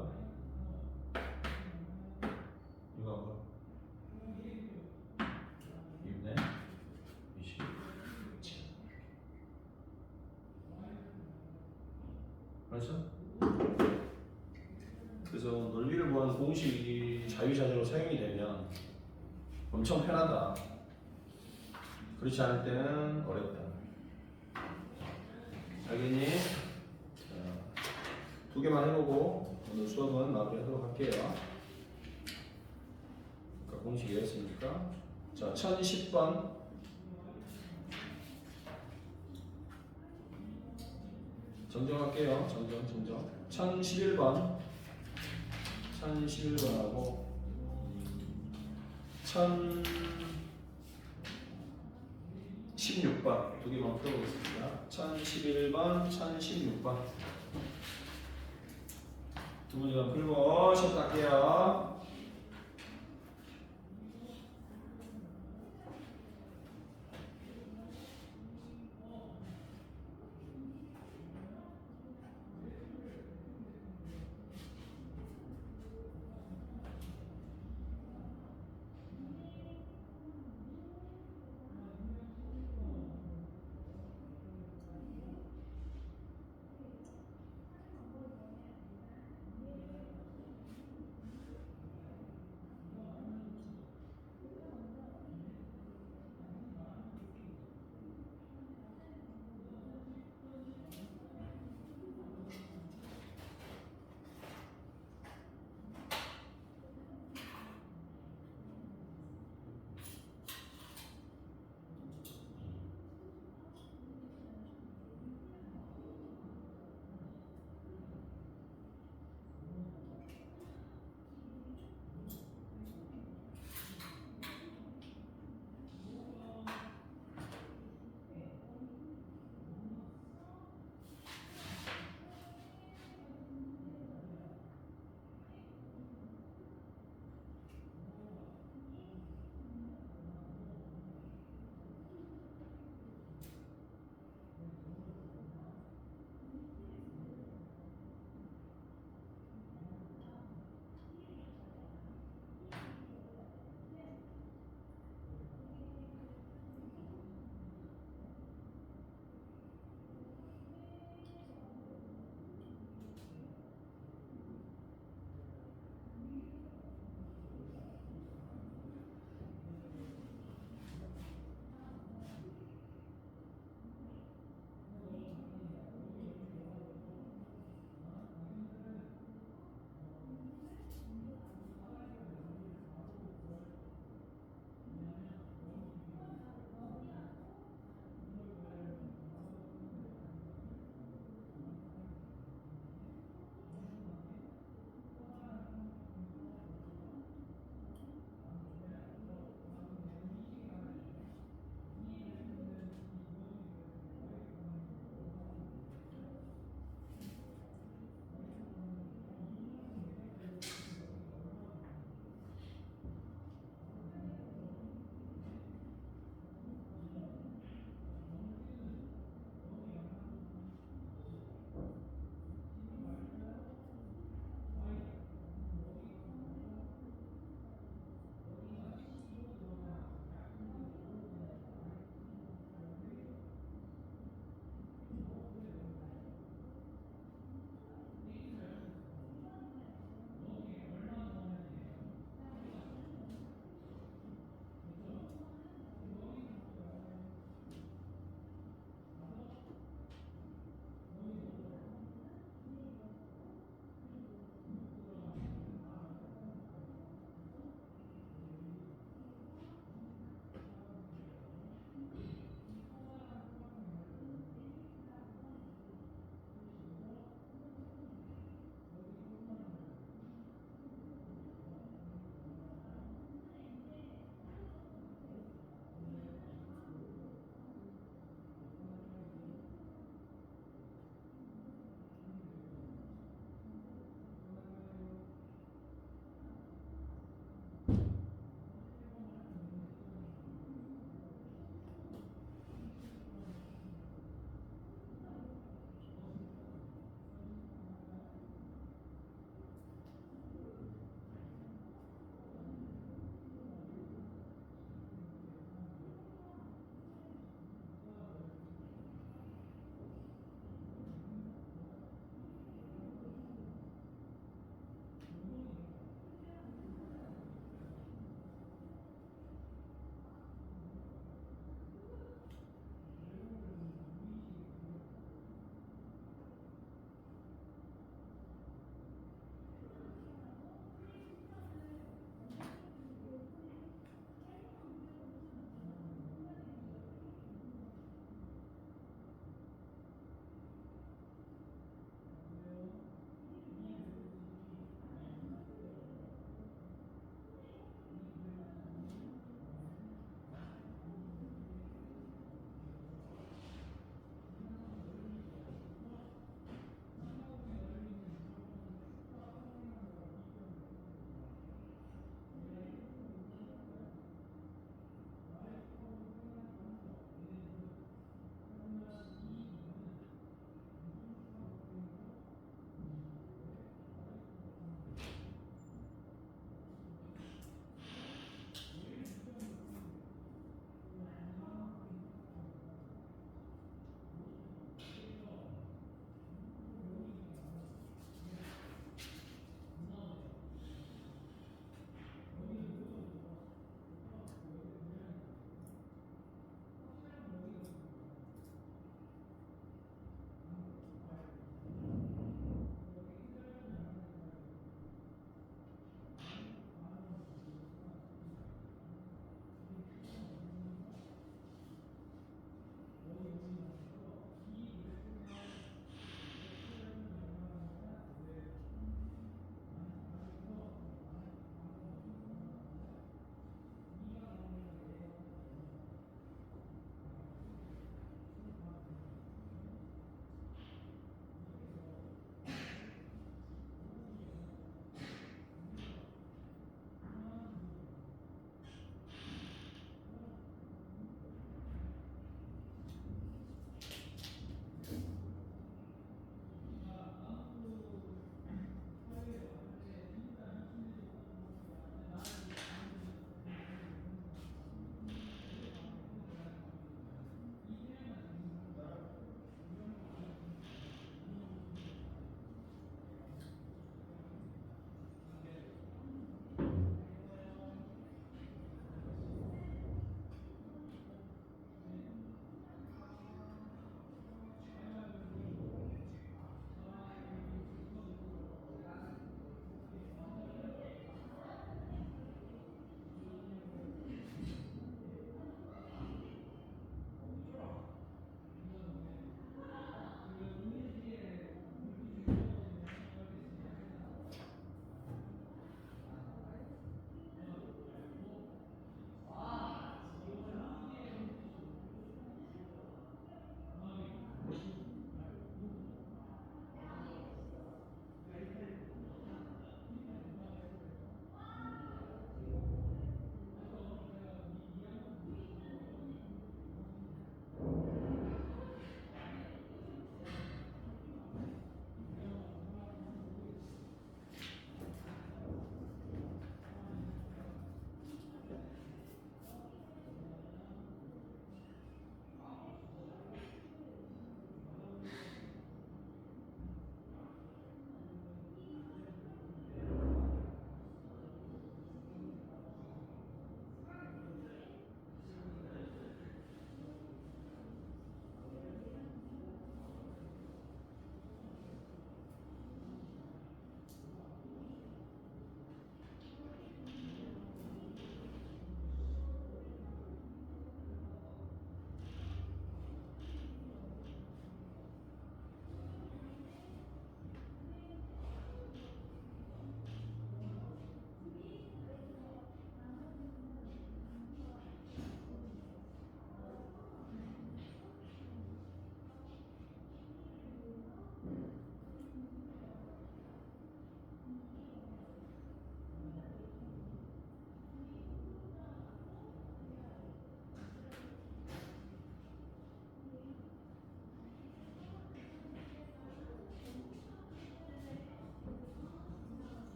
이거 한 거? 2분의 20. 그렇죠? 그래서 논리를 보는 공식이 자유자재로 사용이 되면 엄청 편하다. 그렇지 않을 때는 어렵다. 알겠니? 자, 두 개만 해보고 오늘 수업은 마무리하도록 할게요. 그러니까 공식이 이랬으니까 자 1010번 정정할게요. 정정 1011번하고 1016번 두 개만 풀어보겠습니다. 1011번, 1016번 두 문제만 풀고 시험 갈게요.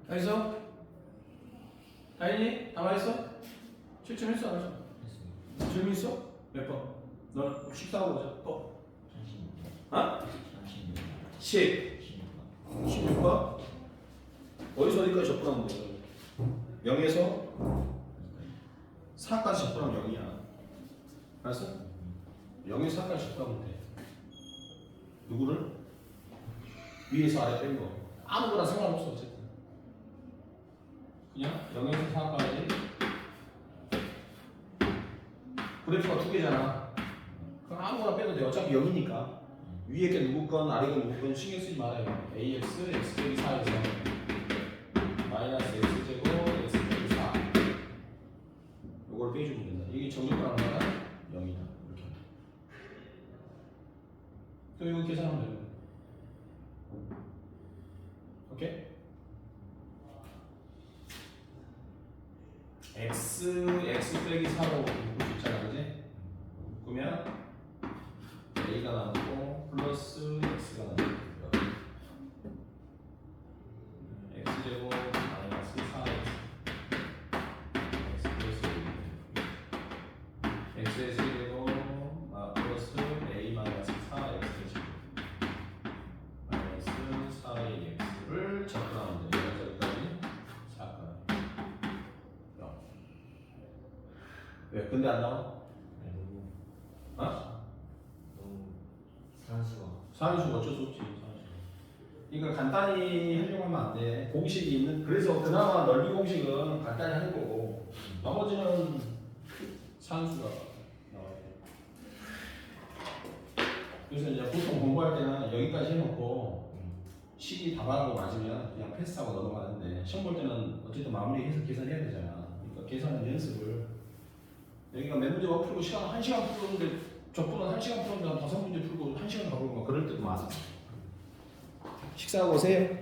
다 했어? 다 했니? 다 말했어? 실천했어 안 했어? 했습니다. 질문 있어? 몇 번? 너 식사하고 오자 또? 36번. 어? 36번. 10 16번. 16번? 어디서 어디까지 접근하면 돼? 0에서 4까지 접근하면 0이야 알았어? 0에서 4까지 접근하면 돼 누구를? 위에서 아래 뺀 거 아무거나 상관없어 어쨌든 그냥 0에서 4까지 그래프가 두 개잖아 그럼 아무거나 빼도 돼 어차피 0이니까 위에 게 누구 건 아래 게 누구 건 신경 쓰지 말아요 AX, X 빼기 4에서 마이너스 X제곱, X 빼기 4 요걸 빼주면 된다 이게 정적분하는 거야 0이다 이렇게 또 이거 계산하면 돼요 오케이? X 빼기 4로 묶을 수 있잖아 그지? 묶으면 A가 나오고 플러스 X가 나오고 X제곱 마이너스 4X X 플러스 X의 제곱 플러스 A 마이너스 4X 제곱 마이너스 4AX를 접근하면 돼 여기까지 4까지 왜? 근데 안 나와? 네, 너무 어? 너무 산수가 사인수 어쩔 수 없지. 이걸 간단히 하려고 하면 안 돼. 공식이 있는 그래서 그나마 넓이 공식은 간단히 하는 거고 나머지는 산수가 나와야 돼. 그래서 이제 보통 공부할 때는 여기까지 해놓고 식이 답하고 맞으면 그냥 패스하고 넘어가는데 시험 볼 때는 어쨌든 마무리해서 계산해야 되잖아. 그러니까 계산은 연습을 여기가 몇 문제만 풀고 시간 1시간 푸는데 적분은 1시간 푸는데 한 5문제 풀고 1시간 가보고 막 그럴 때도 많아. 식사하고 오세요.